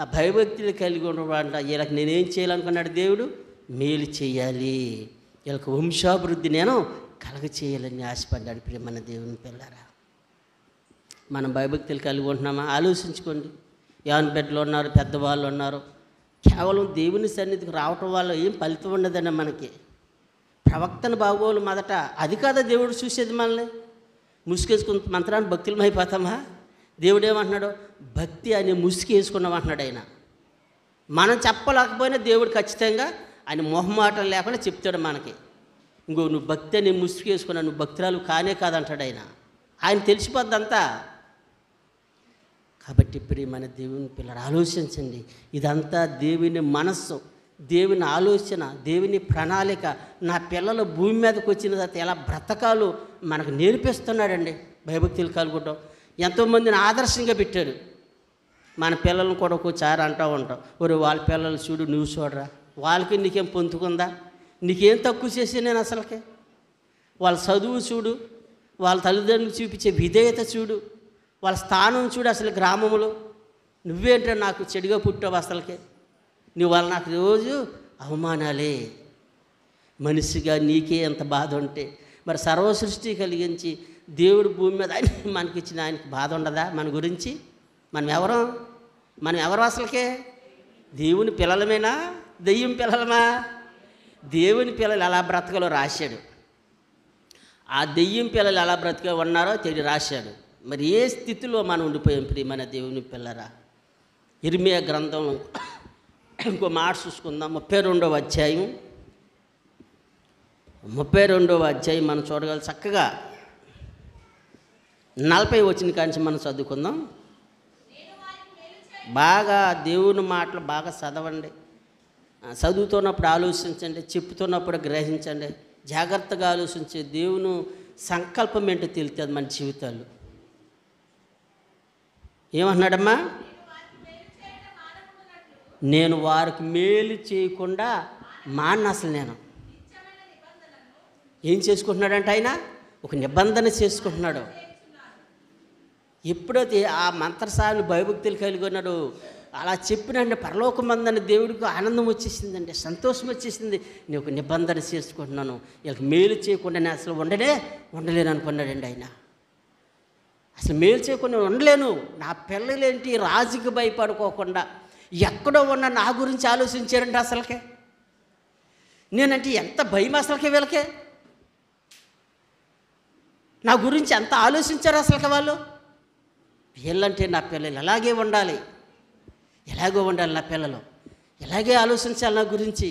[SPEAKER 1] ఆ భయభక్తులు కలిగి ఉండడం, వీళ్ళకి నేనేం చేయాలనుకున్నాడు దేవుడు? మేలు చేయాలి, వీళ్ళకి వంశాభివృద్ధి నేను కలగ చేయాలని ఆశపడ్డాడు. ప్రియమైన దేవుని పిల్లరా, మనం భయభక్తులు కలిగి ఉంటున్నామా? ఆలోచించుకోండి. ఎవరి బిడ్డలు ఉన్నారు, పెద్దవాళ్ళు ఉన్నారు. కేవలం దేవుని సన్నిధికి రావటం వల్ల ఏం ఫలితం ఉండదండి మనకి. ప్రవక్తను బాగోలు మొదట, అది కాదా దేవుడు చూసేది మనల్ని. ముసుగేసుకున్న మంత్రాన్ని భక్తులం అయిపోతామా? దేవుడు ఏమంటున్నాడు? భక్తి అని ముసుగు వేసుకున్నామంటున్నాడు ఆయన. మనం చెప్పలేకపోయినా దేవుడు ఖచ్చితంగా ఆయన మొహమాటం లేకుండా చెప్తాడు మనకి. ఇంకో నువ్వు భక్తి అని ముసుగు వేసుకున్నా, నువ్వు భక్తురాలు కానే కాదంటాడు ఆయన. ఆయన తెలిసిపోద్దంతా. కాబట్టి ప్రియమైన దేవుని పిల్లలు ఆలోచించండి. ఇదంతా దేవుని మనస్సు, దేవుని ఆలోచన, దేవుని ప్రణాళిక. నా పిల్లలు భూమి మీదకి వచ్చిన తర్వాత ఎలా బ్రతకాలు మనకు నేర్పిస్తున్నాడండి. భయభక్తులు కలుగుతాం. ఎంతోమందిని ఆదర్శంగా పెట్టాడు. మన పిల్లలను కూడా ఒక్కోసారి అంటూ ఉంటాం, ఒరే వాళ్ళ పిల్లలు చూడు, నువ్వు చూడరా, వాళ్ళకి నీకేం పొందుకుందా, నీకేం తక్కువ చేసి నేను అసలుకే. వాళ్ళ చదువు చూడు, వాళ్ళ తల్లిదండ్రులు చూపించే విధేయత చూడు, వాళ్ళ స్థానం చూడు. అసలు గ్రామంలో నువ్వేంటో నాకు చెడుగా పుట్టావు అసలుకే. నువ్వు వాళ్ళు నాకు రోజు అవమానాలే. మనిషిగా నీకే ఎంత బాధ ఉంటే మరి సర్వసృష్టి కలిగించి దేవుడు భూమి మీద మనకిచ్చిన ఆయనకి బాధ ఉండదా మన గురించి? మనం ఎవరు అసలుకే? దేవుని పిల్లలమేనా, దెయ్యం పిల్లలమా? దేవుని పిల్లలు ఎలా బ్రతకాలో రాశాడు. ఆ దెయ్యం పిల్లలు ఎలా బ్రతిక ఉన్నారో తెలియ రాశాడు. మరి ఏ స్థితిలో మనం ఉండిపోయాం ప్రియమైన దేవుని పిల్లరా? ఇర్మియా గ్రంథంలో ఇంకో మాట చూసుకుందాం. 32వ అధ్యాయం 32వ అధ్యాయం మనం చూడగల చక్కగా 40 వచ్చిన కాంచి మనం చదువుకుందాం. బాగా దేవుని మాటలు బాగా చదవండి. చదువుతున్నప్పుడు ఆలోచించండి, చెప్తున్నప్పుడు గ్రహించండి, జాగ్రత్తగా ఆలోచించి దేవుని సంకల్పం ఏంటో తెలుస్తుంది మన జీవితాలు. ఏమన్నాడమ్మా? నేను వారికి మేలు చేయకుండా అసలు నేను ఏం చేసుకుంటున్నాడంటే ఆయన ఒక నిబంధన చేసుకుంటున్నాడు. ఎప్పుడైతే ఆ మంత్రసాని భయభక్తులు కలిగి ఉన్నాడు, అలా చెప్పినండి పరలోకమందని దేవుడికి ఆనందం వచ్చేసిందండి, సంతోషం వచ్చేసింది. నేను ఒక నిబంధన చేసుకుంటున్నాను, వీళ్ళకి మేలు చేయకుండా నేను అసలు ఉండలేను అనుకున్నాడండి ఆయన. అసలు మేలు చేయకుండా ఉండలేను, నా పిల్లలేంటి రాజుకి భయపడుకోకుండా ఎక్కడో ఉన్న నా గురించి ఆలోచించారండి. అసలుకే నేనంటే ఎంత భయం అసలుకే వీళ్ళకే, నా గురించి ఎంత ఆలోచించారు అసలుకి వాళ్ళు. వీళ్ళంటే నా పిల్లలు ఎలాగే ఉండాలి, ఎలాగో ఉండాలి, నా పిల్లలు ఎలాగే ఆలోచించాలి నా గురించి.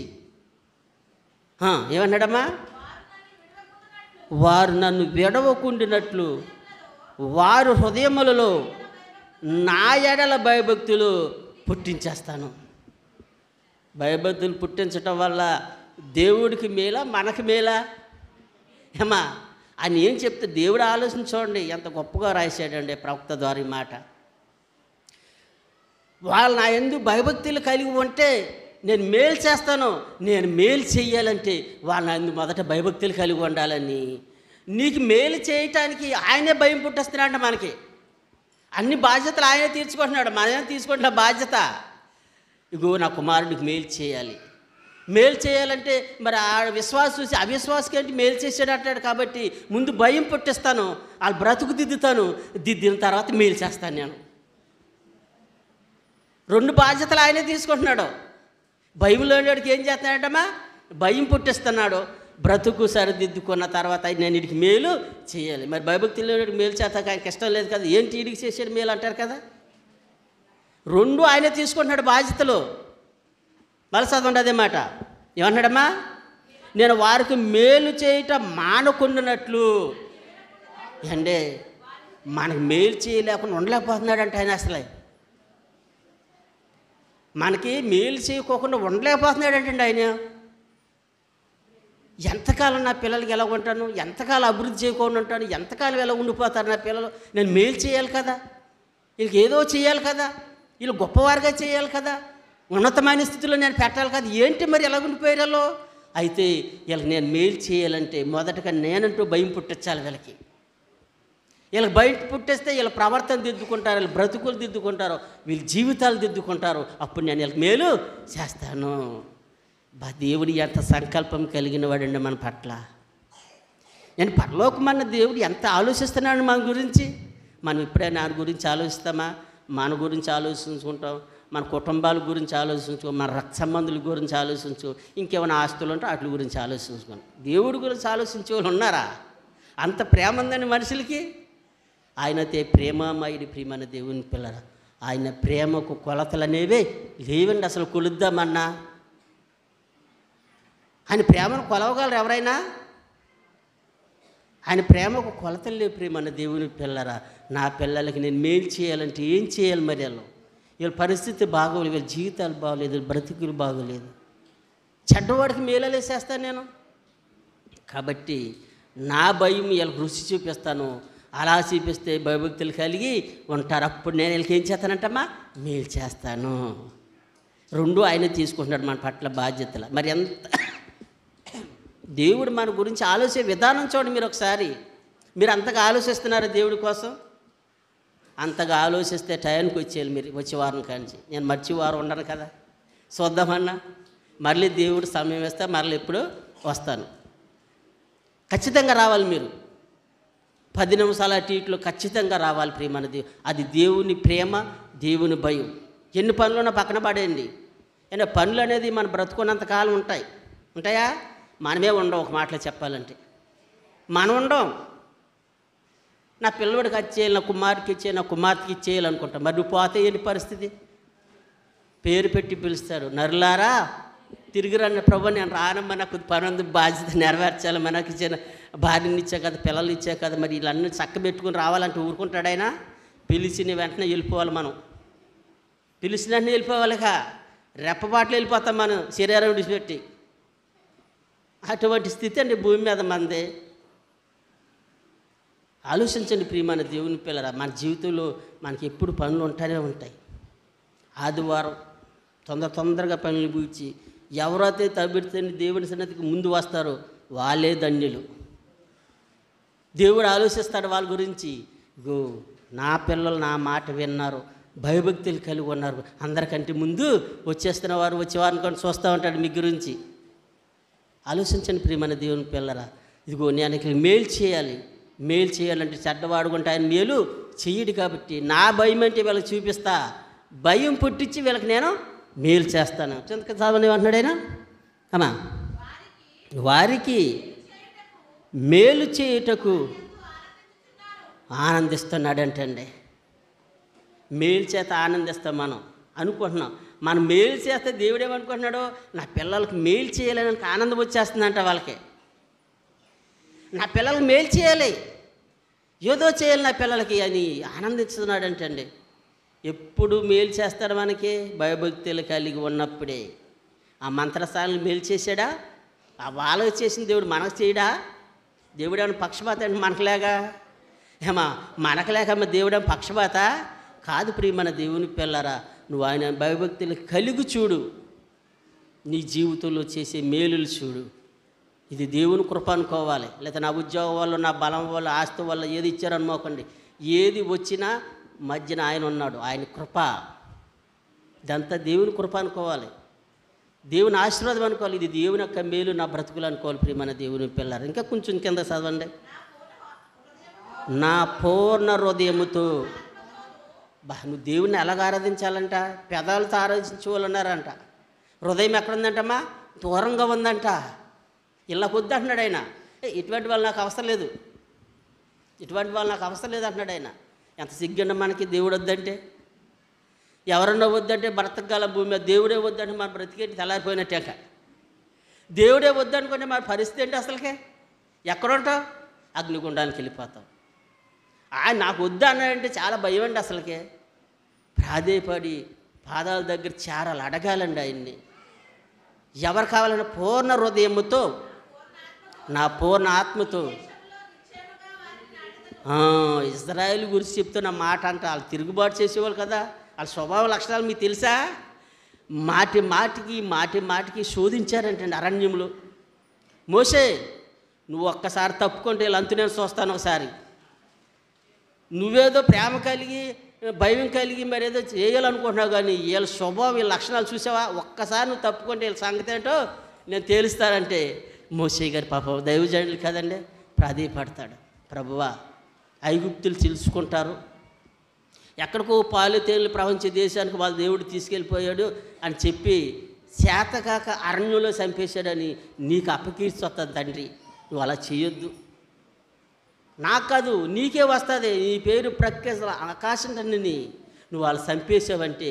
[SPEAKER 1] ఏమన్నాడమ్మా? వారు నన్ను విడవకుండినట్లు వారు హృదయములలో నా ఎడల భయభక్తులు పుట్టించేస్తాను. భయభక్తులు పుట్టించటం వల్ల దేవుడికి మేలా మనకి మేలా? ఏమా ఆయన ఏం చెప్తే దేవుడు ఆలోచన చూడండి ఎంత గొప్పగా రాశాడండి ప్రవక్త ద్వారా ఈ మాట. వాళ్ళు నా యందు భయభక్తులు కలిగి ఉంటే నేను మేలు చేస్తాను. నేను మేలు చేయాలంటే వాళ్ళ నా యందు మొదట భయభక్తులు కలిగి ఉండాలని. నీకు మేలు చేయటానికి ఆయనే భయం పుట్టిస్తున్నాడు. మనకి అన్ని బాధ్యతలు ఆయనే తీర్చుకుంటున్నాడు, మనమే తీసుకుంటున్న బాధ్యత. ఇగో నా కుమారుడికి మేలు చేయాలి, మేలు చేయాలంటే మరి ఆ విశ్వాసం చూసి అవిశ్వాసకి ఏంటి మేలు చేసాడు అంటాడు. కాబట్టి ముందు భయం పుట్టిస్తాను, వాళ్ళు బ్రతుకు దిద్దుతాను, దిద్దిన తర్వాత మేలు చేస్తాను నేను. రెండు బాధ్యతలు ఆయనే తీసుకుంటున్నాడు. బైబిల్లోకి ఏం చేస్తున్నాడమ్మా? భయం పుట్టిస్తున్నాడు, బ్రతుకు సరిదిద్దుకున్న తర్వాత నేను వీడికి మేలు చేయాలి. మరి భయభక్తిలోకి మేలు చేస్తాక ఆయనకి ఇష్టం లేదు కదా, ఏంటి వీడికి చేసాడు మేలు అంటారు కదా. రెండు ఆయనే తీసుకుంటున్నాడు బాధ్యతలు. మళ్ళీ చదవండి అదే మాట. ఏమన్నాడమ్మా? నేను వారికి మేలు చేయటం మానకుండానట్లు. అంటే మనకు మేలు చేయలేకుండా ఉండలేకపోతున్నాడంటే ఆయన. అసలే మనకి మేలు చేయకోకుండా ఉండలేకపోతున్నాడంటండి ఆయన. ఎంతకాలం నా పిల్లలకి ఎలా ఉంటాను, ఎంతకాలం అభివృద్ధి చేయకుండా ఉంటాను, ఎంతకాలం ఎలా ఉండిపోతారు నా పిల్లలు. నేను మేలు చేయాలి కదా, వీళ్ళకి ఏదో చేయాలి కదా, వీళ్ళు గొప్పవారుగా చేయాలి కదా, ఉన్నతమైన స్థితిలో నేను పెట్టాలి కదా. ఏంటి మరి ఎలా ఉండిపోయారో? అయితే వీళ్ళకి నేను మేలు చేయాలంటే మొదటగా నేనంటూ భయం పుట్టించాలి వీళ్ళకి. వీళ్ళకి బయట పుట్టేస్తే వీళ్ళ ప్రవర్తన దిద్దుకుంటారు, వీళ్ళ బ్రతుకులు దిద్దుకుంటారు, వీళ్ళ జీవితాలు దిద్దుకుంటారు. అప్పుడు నేను వీళ్ళకి మేలు చేస్తాను. దేవుడు ఎంత సంకల్పం కలిగిన వాడండి మన పట్ల. నేను పరలోకమన్న దేవుడు ఎంత ఆలోచిస్తున్నాడు మన గురించి. మనం ఎప్పుడైనా ఆయన గురించి ఆలోచిస్తామా? మన గురించి ఆలోచించుకుంటాం, మన కుటుంబాల గురించి ఆలోచించుకో, మన రక్త సంబంధుల గురించి ఆలోచించుకో, ఇంకేమైనా ఆస్తులు ఉంటే వాటి గురించి ఆలోచించుకోండి. దేవుడి గురించి ఆలోచించే వాళ్ళు ఉన్నారా? అంత ప్రేమ ఉందండి మనుషులకి. ఆయనతే ప్రేమమయుడి ప్రియమైన దేవుని పిల్లరా. ఆయన ప్రేమకు కొలతలు అనేవే లేవండి. అసలు కొలుద్దామన్నా ఆయన ప్రేమను కొలవగలరు ఎవరైనా? ఆయన ప్రేమకు కొలతలు లేవు. ప్రియమైన దేవుని పిల్లరా, నా పిల్లలకి నేను మేలు చేయాలంటే ఏం చేయాలి? మరి వీళ్ళ పరిస్థితి బాగోలేదు, వీళ్ళ జీవితాలు బాగోలేదు, వీళ్ళ బ్రతుకులు బాగోలేదు. చెడ్డవాడికి మేలలే చేస్తాను నేను. కాబట్టి నా భయం వీళ్ళకి రుచి చూపిస్తాను. అలా చూపిస్తే భయభక్తులు కలిగి ఉంటారు. అప్పుడు నేను వీళ్ళకి ఏం చేస్తానంటమ్మా? మేలు చేస్తాను. రెండు ఆయన తీసుకుంటున్నాడు మన పట్ల బాధ్యతలు. మరి ఎంత దేవుడు మన గురించి ఆలోచే విధానం చూడండి మీరు ఒకసారి. మీరు అంతగా ఆలోచిస్తున్నారు దేవుడి కోసం. అంతగా ఆలోచిస్తే టైంకి వచ్చేయాలి మీరు. వచ్చే వారం కానించి నేను మర్చి వారం ఉండను కదా, చూద్దామన్నా మళ్ళీ దేవుడు సమయం వేస్తే మళ్ళీ ఎప్పుడు వస్తాను. ఖచ్చితంగా రావాలి మీరు. 10 నిమిషాల టీట్లో ఖచ్చితంగా రావాలి ప్రియమైన దేవుడు. అది దేవుని ప్రేమ, దేవుని భయం. ఎన్ని పనులున్నా పక్కన పడేయండి. అయినా పనులు అనేది మన బ్రతుకున్నంతకాలం ఉంటాయా? మనమే ఉండవు. ఒక మాటలో చెప్పాలంటే మనం ఉండం. నా పిల్లవాడికి ఇచ్చేయాలి, నా కుమారుడికి ఇచ్చేయాలి, నా కుమార్తెకి ఇచ్చేయాలనుకుంటాం. మరి నువ్వు పోతే ఏంటి పరిస్థితి? పేరు పెట్టి పిలుస్తాడు, నరులారా తిరిగి రండి. ప్రభు నేను రానమ్మా, నాకు పని ఉంది, బాధ్యత నెరవేర్చాలి, మనకి ఇచ్చిన భార్యని ఇచ్చా కదా, పిల్లలు ఇచ్చా కదా, మరి వీళ్ళన్నీ చక్క పెట్టుకుని రావాలంటే ఊరుకుంటాడు ఆయన? పిలిచిన వెంటనే వెళ్ళిపోవాలి. మనం పిలిచిన వెంటనే వెళ్ళిపోవాలిగా. రెప్పపాట్లు వెళ్ళిపోతాం మనం శరీరం విడిచిపెట్టి. అటువంటి స్థితి అండి భూమి మీద మందే. ఆలోచించండి ప్రియమైన దేవుని పిల్లరా. మన జీవితంలో మనకి ఎప్పుడు పనులు ఉంటానే ఉంటాయి. ఆదివారం తొందరగా పనులు పూడ్చి ఎవరైతే తబిడితేని దేవుని సన్నిధికి ముందు వస్తారో వాళ్ళే ధన్యులు. దేవుడు ఆలోచిస్తాడు వాళ్ళ గురించి. నా పిల్లలు నా మాట విన్నారు, భయభక్తులు కలిగి ఉన్నారు. అందరికంటే ముందు వచ్చేస్తున్న వారు వచ్చేవారిని కొన్ని చూస్తూ ఉంటాడు మీ గురించి. ఆలోచించండి ప్రియమైన దేవుని పిల్లరా. ఇదిగో నేను మేలు చేయాలి, మేలు చేయాలంటే చెడ్డవాడుకుంటే ఆయన మేలు చెయ్యడు కాబట్టి నా భయం అంటే వీళ్ళకి చూపిస్తా, భయం పుట్టించి వీళ్ళకి నేను మేలు చేస్తాను. చింతక చదవని అంటున్నాడు ఆయన. అమ్మా, వారికి మేలు చేయుటకు ఆనందిస్తున్నాడంటండి. మేలు చేత ఆనందిస్తాం మనం అనుకుంటున్నాం. మనం మేలు చేస్తే దేవుడు ఏమనుకుంటున్నాడు, నా పిల్లలకి మేలు చేయాలని ఆనందం వచ్చేస్తుందంట వాళ్ళకి. నా పిల్లలకి మేలు చేయాలి, ఏదో చేయాలి నా పిల్లలకి అని ఆనందిస్తున్నాడంటండి. ఎప్పుడు మేలు చేస్తాడు మనకి? భయభక్తులు కలిగి ఉన్నప్పుడే. ఆ మంత్రస్థానాలు మేలు చేశాడా? ఆ వాళ్ళకి చేసిన దేవుడు మనకు చేయడా? దేవుడు ఏమైనా పక్షపాత అంటే మనకులేగా? ఏమా మనకులేక దేవుడు ఏమైనా పక్షపాత కాదు. ప్రియమైన దేవుని పిల్లరా, నువ్వు ఆయన భయభక్తులు కలిగి చూడు, నీ జీవితంలో చేసే మేలులు చూడు. ఇది దేవుని కృప అనుకోవాలి. లేదా నా ఉద్యోగం వల్ల, నా బలం వల్ల, ఆస్తి వల్ల ఏది ఇచ్చారనుకోకండి. ఏది వచ్చినా మధ్యన ఆయన ఉన్నాడు, ఆయన కృప. ఇదంతా దేవుని కృప అనుకోవాలి, దేవుని ఆశీర్వాదం అనుకోవాలి. ఇది దేవుని యొక్క మేలు నా బ్రతుకులు అనుకోవాలి. ప్రియమైన దేవుని పిల్లలు, ఇంకా కొంచెం కింద చదవండి. నా పూర్ణ హృదయముతో. నువ్వు దేవుణ్ణి ఎలాగ ఆరాధించాలంట? పెదాలతో ఆరాధించుకోవాలన్నారంట. హృదయం ఎక్కడుందంటమ్మా? దూరంగా ఉందంట. ఇలా వద్దు అంటున్నాడు ఆయన. ఇటువంటి వాళ్ళు నాకు అవసరం లేదు, ఇటువంటి వాళ్ళు నాకు అవసరం లేదు అంటున్నాడు ఆయన. ఎంత సిగ్గండి మనకి దేవుడు వద్దంటే. ఎవరన్నా వద్దంటే బ్రతకగల భూమి మీద, దేవుడే వద్దంటే మన బ్రతికేంటి తెల్లారిపోయినట్టే. దేవుడే వద్దనుకుంటే మన పరిస్థితి ఏంటి అసలుకే? ఎక్కడుంటావు? అగ్నిగుండానికి వెళ్ళిపోతావు. ఆయన నాకు వద్దు అన్నాడంటే చాలా భయం అండి అసలుకే. ప్రాధేయపడి పాదాల దగ్గర చేరాలి, అడగాలండి ఆయన్ని. ఎవరు కావాలన్నా పూర్ణ హృదయముతో, నా పూర్ణ ఆత్మతో. ఇజ్రాయేల్ గురించి చెప్తున్న మాట అంట. వాళ్ళు తిరుగుబాటు చేసేవాళ్ళు కదా, వాళ్ళ స్వభావ లక్షణాలు మీకు తెలుసా? మాటి మాటికి శోధించారంటండి అరణ్యంలో. మోషే, నువ్వు ఒక్కసారి తప్పుకుంటే వీళ్ళంతా నేను చూస్తాను ఒకసారి. నువ్వేదో ప్రేమ కలిగి భయం కలిగి మరేదో చేయాలనుకుంటున్నావు, కానీ వీళ్ళ స్వభావం, వీళ్ళ లక్షణాలు చూసావా? ఒక్కసారి నువ్వు తప్పుకుంటే వీళ్ళ సంగతి ఏంటో నేను తేలుస్తానంటే మోషే గారి పాప దైవజనులు కదండి, ప్రాధేయపడతాడు. ప్రభువా, ఐగుప్తులు తెలుసుకుంటారు, ఎక్కడికో పాలు తేనెలు ప్రవహించే దేశానికి వాళ్ళ దేవుడు తీసుకెళ్ళిపోయాడు అని చెప్పి చేతకాక అరణ్యంలో చంపేశాడని నీకు అపకీర్తి వస్తుంది తండ్రి. నువ్వు అలా చేయొద్దు, నాకు కాదు నీకే వస్తుంది. నీ పేరు ప్రఖ్యాత ఆకాశం తండ్రిని నువ్వు వాళ్ళు చంపేసావంటే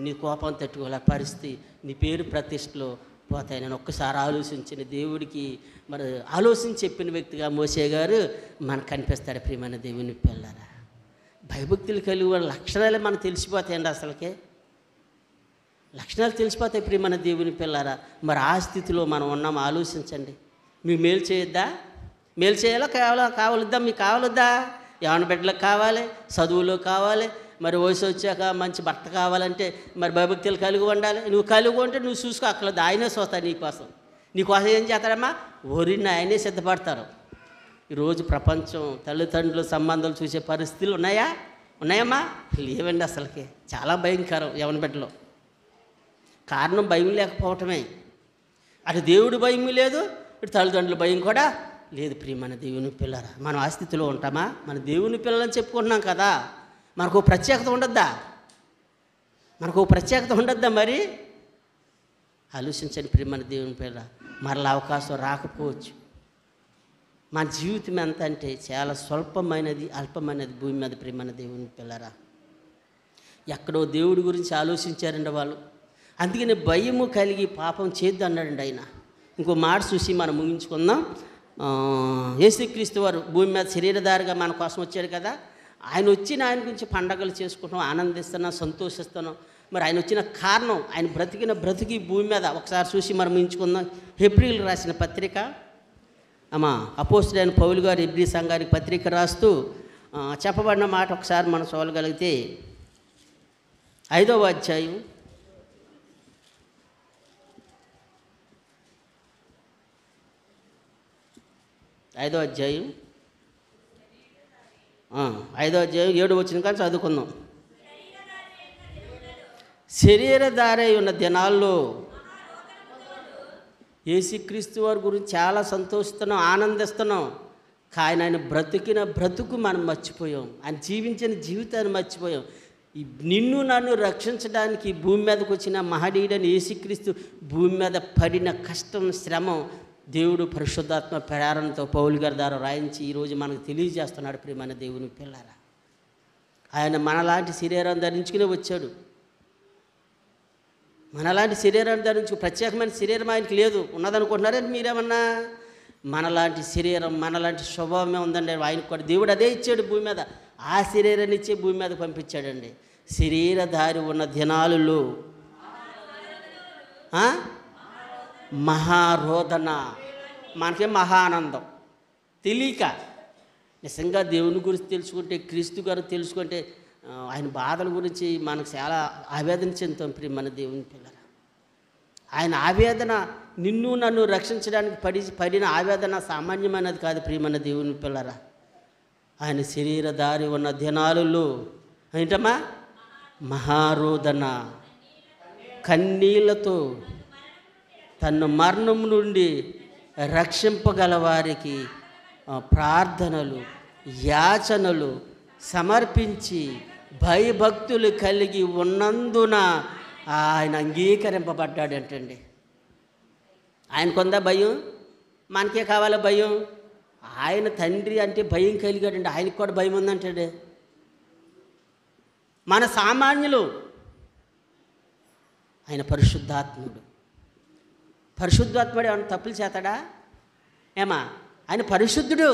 [SPEAKER 1] నీ కోపం తట్టుకోలే పరిస్థితి, నీ పేరు ప్రతిష్టలో పోతాయి. నేను ఒక్కసారి ఆలోచించిన దేవుడికి మరి ఆలోచించి చెప్పిన వ్యక్తిగా మోసే గారు మనకు కనిపిస్తాడు. ప్రియమైన దేవుని పిల్లరా, భయభక్తులు కలిగి లక్షణాలే మనకు తెలిసిపోతాయండి. అసలుకే లక్షణాలు తెలిసిపోతాయి. ప్రియమైన దేవుని పిల్లరా, మరి ఆ స్థితిలో మనం ఉన్నాం. ఆలోచించండి. మీకు మేలు చేయొద్దా? మేలు చేయాలా? కావాలొద్దా? మీకు కావాలొద్దా? ఏమన్నా బిడ్డలకు కావాలి, చదువులో కావాలి, మరి వయసు వచ్చాక మంచి భర్త కావాలంటే మరి భయభక్తులు కలిగి ఉండాలి. నువ్వు కలిగి ఉంటే నువ్వు చూసుకో, అక్కర్లేదు, ఆయనే చూస్తాడు నీకోసం ఏం చేస్తాడమ్మా? ఓరిని ఆయనే సిద్ధపడతారు. ఈరోజు ప్రపంచం తల్లిదండ్రుల సంబంధాలు చూసే పరిస్థితులు ఉన్నాయమ్మా? లేవండి. అసలుకి చాలా భయంకరం యవన బిడ్డలో. కారణం భయం లేకపోవటమే. అటు దేవుడు భయం లేదు, ఇటు తల్లిదండ్రుల భయం కూడా లేదు. ప్రియమైన దేవుని పిల్లరా, మనం ఆ స్థితిలో ఉంటామా? మన దేవుని పిల్లలని చెప్పుకుంటున్నాం కదా, మనకు ప్రత్యేకత ఉండద్దా? మరి ఆలోచించండి ప్రియమైన దేవుని పిల్లరా. మరలా అవకాశం రాకపోవచ్చు. మన జీవితం ఎంత అంటే చాలా స్వల్పమైనది, అల్పమైనది భూమి మీద. ప్రియమైన దేవుని పిల్లరా, ఎక్కడో దేవుడి గురించి ఆలోచించారండి వాళ్ళు. అందుకని భయము కలిగి పాపం చేద్దు అన్నాడండి ఆయన. ఇంకో మాట చూసి మనం ముగించుకుందాం. యేసుక్రీస్తు వారు భూమి మీద శరీరధారిగా మన కోసం వచ్చాడు కదా, ఆయన వచ్చిన ఆయన గురించి పండగలు చేసుకుంటున్నాం, ఆనందిస్తున్నాం, సంతోషిస్తున్నాం. మరి ఆయన వచ్చిన కారణం, ఆయన బ్రతికిన బ్రతికి భూమి మీద ఒకసారి చూసి మనం ముగించుకుందాం. హెబ్రీలు రాసిన పత్రిక, అపోస్తలుడైన పౌలు గారు హెబ్రీ సంఘానికి పత్రిక రాస్తూ చెప్పబడిన మాట ఒకసారి మనం చూడగలిగితే 5వ అధ్యాయం 5వ అధ్యాయం 7వ వచనం కానీ చదువుకుందాం. శరీరధారై ఉన్న దినాల్లో యేసుక్రీస్తు వారి గురించి చాలా సంతోషిస్తున్నాం, ఆనందిస్తున్నాం. కానీ ఆయన బ్రతికిన బ్రతుకు మనం మర్చిపోయాం, ఆయన జీవించిన జీవితాన్ని మర్చిపోయాం. నిన్ను నన్ను రక్షించడానికి భూమి మీదకి వచ్చిన మహనీయుడని యేసుక్రీస్తు భూమి మీద పడిన కష్టం, శ్రమ దేవుడు పరిశుద్ధాత్మ ప్రేరణతో పౌలు గారి ద్వారా రాయించి ఈరోజు మనకు తెలియజేస్తున్నాడు. ప్రియమైన దేవుని పిల్లారా, ఆయన మనలాంటి శరీరం ధరించుకునే వచ్చాడు. మనలాంటి శరీరాన్ని ధరించు, ప్రత్యేకమైన శరీరం ఆయనకి లేదు. ఉన్నదనుకుంటున్నారంటే మీరేమన్నా? మనలాంటి శరీరం, మనలాంటి స్వభావమే ఉందండి ఆయనకు కూడా. దేవుడు అదే ఇచ్చాడు భూమి మీద, ఆ శరీరాన్ని ఇచ్చే భూమి మీద పంపించాడండి. శరీరధారి ఉన్న దినాలలో మహారోదన, మనకేం మహా ఆనందం. తెలియక నిజంగా దేవుని గురించి తెలుసుకుంటే, క్రీస్తు గారు తెలుసుకుంటే, ఆయన బాధల గురించి మనకు చాలా ఆవేదన చెందుతాం. ప్రియమైన దేవుని పిల్లరా, ఆయన ఆవేదన నిన్ను నన్ను రక్షించడానికి పడిన ఆవేదన సామాన్యమైనది కాదు. ప్రియమైన దేవుని పిల్లరా, ఆయన శరీరధారి ఉన్న దినాలలో ఏంటమ్మా మహారోదన, కన్నీళ్లతో తన మరణం నుండి రక్షింపగల వారికి ప్రార్థనలు, యాచనలు సమర్పించి భయభక్తులు కలిగి ఉన్నందున ఆయన అంగీకరింపబడ్డాడంటండి. ఆయనకుందా భయం? మనకే కావాలా భయం? ఆయన తండ్రి అంటే భయం కలిగాడండి, ఆయనకు కూడా భయం ఉందంటాడు. మన సామాన్యులు, ఆయన పరిశుద్ధాత్ముడు. పరిశుద్ధాత్ముడు ఏమన్నా తప్పులు చేస్తాడా? ఏమా ఆయన పరిశుద్ధుడు,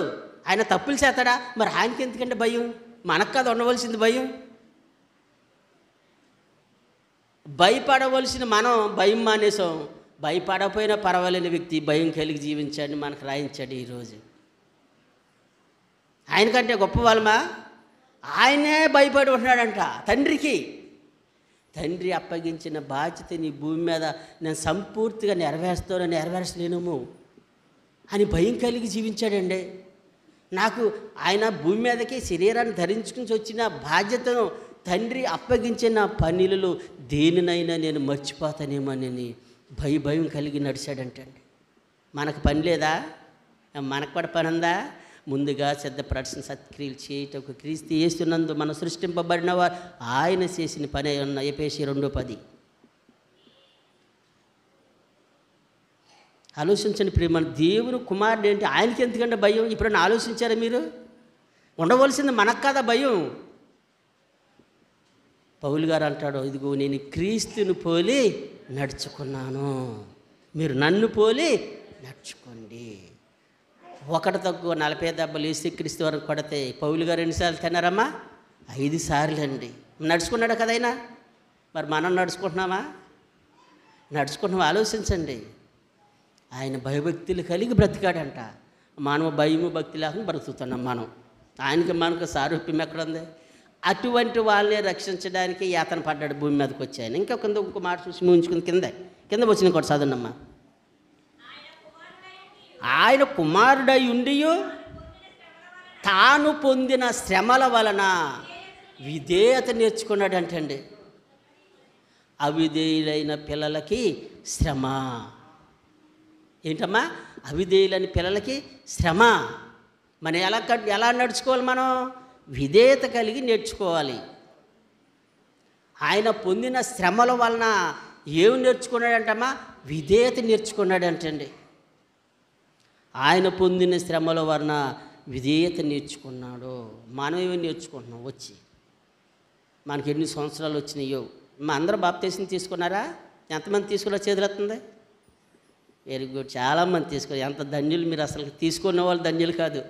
[SPEAKER 1] ఆయన తప్పులు చేస్తాడా? మరి ఆయనకి ఎందుకంటే భయం? మనకు కాదు ఉండవలసింది భయం. భయపడవలసిన మనం భయం మానేసాం. భయపడకపోయినా పర్వాలేని వ్యక్తి భయం కలిగి జీవించాడని మనకు రాయించాడు ఈరోజు. ఆయనకంటే గొప్ప వాళ్ళమా? ఆయనే భయపడి ఉంటున్నాడంట తండ్రికి. తండ్రి అప్పగించిన బాధ్యత నీ భూమి మీద నేను సంపూర్తిగా నెరవేర్చలేను అని భయం కలిగి జీవించాడండి. నాకు ఆయన భూమి మీదకి శరీరాన్ని ధరించుకుని వచ్చిన బాధ్యతను తండ్రి అప్పగించిన పనులలో దేనినైనా నేను మర్చిపోతానేమోనని భయం కలిగి నడిచాడంటండి. మనకు పని లేదా? మనకు కూడా పని ఉందా? ముందుగా సిద్ధపడాల్సిన సత్క్రియలు చేయటకు క్రీస్తు యేసునందు మనం సృష్టింపబడిన వారు ఆయన చేసిన పని ఉన్న ఎఫెసీయులు 2:10. ఆలోచించండి ప్రియమైన దేవుని కుమారుడు ఏంటి? ఆయనకి ఎందుకంటే భయం? ఇప్పుడన్నా ఆలోచించారా మీరు? ఉండవలసింది మనకు కదా భయం. పౌలు గారు అంటాడు, ఇదిగో నేను క్రీస్తుని పోలి నడుచుకున్నాను, మీరు నన్ను పోలి నడుచుకోండి. ఒకటి తక్కువ 40 దెబ్బలు యేసుక్రీస్తు వరకు కొడితే పౌలు గారు ఎన్నిసార్లు తిన్నారమ్మా? 5 సార్లు అండి. నడుచుకున్నాడు కదైనా. మరి మనం నడుచుకుంటున్నామా? ఆలోచించండి. ఆయన భయభక్తులు కలిగి బ్రతికాడంట. మనం భయము భక్తి లేకుండా బ్రతుకుతున్నాం మనం. ఆయనకి మనకు సారూప్యం ఎక్కడుంది? అటువంటి వాళ్ళని రక్షించడానికి యాతన పడ్డాడు భూమి మీదకి వచ్చాయని. ఇంకో మాట చూసి ముంచుకుని కింద వచ్చిన కూడా చదవనమ్మా. ఆయన కుమారుడై ఉండి తాను పొందిన శ్రమల వలన విధేయత నేర్చుకున్నాడంటండి. అవిధేయులైన పిల్లలకి శ్రమ ఏంటమ్మా? అవిధేయులైన పిల్లలకి శ్రమ. మనం ఎలా నడుచుకోవాలి? మనం విధేయత కలిగి నేర్చుకోవాలి. ఆయన పొందిన శ్రమల వలన ఏమి నేర్చుకున్నాడంటమ్మా? విధేయత నేర్చుకున్నాడంటండి. ఆయన పొందిన శ్రమల వలన విధేయత నేర్చుకున్నాడు. మనం ఏమి నేర్చుకుంటున్నాం? వచ్చి మనకి ఎన్ని సంవత్సరాలు వచ్చినాయో. మా అందరూ బాప్తీసం తీసుకున్నారా? ఎంతమంది తీసుకున్నా చేతులెత్తుంది? వెరీ గుడ్, చాలామంది తీసుకున్నారు. ఎంత ధన్యులు మీరు! అసలు తీసుకున్న వాళ్ళు ధన్యులు కాదు,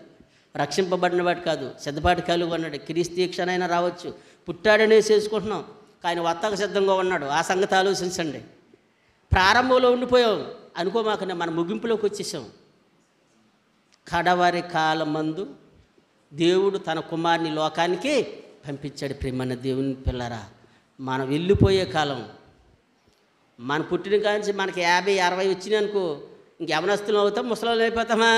[SPEAKER 1] రక్షింపబడిన వాడు కాదు, సిద్ధపాటి కలిగి ఉన్నాడు. క్రీస్తు క్షణైనా రావచ్చు. పుట్టాడనే చేసుకుంటున్నాం, కానీ వత్తక సిద్ధంగా ఉన్నాడు. ఆ సంగతి ఆలోచించండి. ప్రారంభంలో ఉండిపోయాం అనుకోమాకనే మన ముగింపులోకి వచ్చేసాం. కడవరి కాలమందు దేవుడు తన కుమారుని లోకానికి పంపించాడు. ప్రియమైన దేవుని పిల్లరా, మనం వెళ్ళిపోయే కాలం. మన పుట్టిన కాంచి మనకి 50-60 వచ్చినాయి అనుకో, ఇంక యవనస్తులు అవుతాం, ముసలాళ్ళు అయిపోతామా?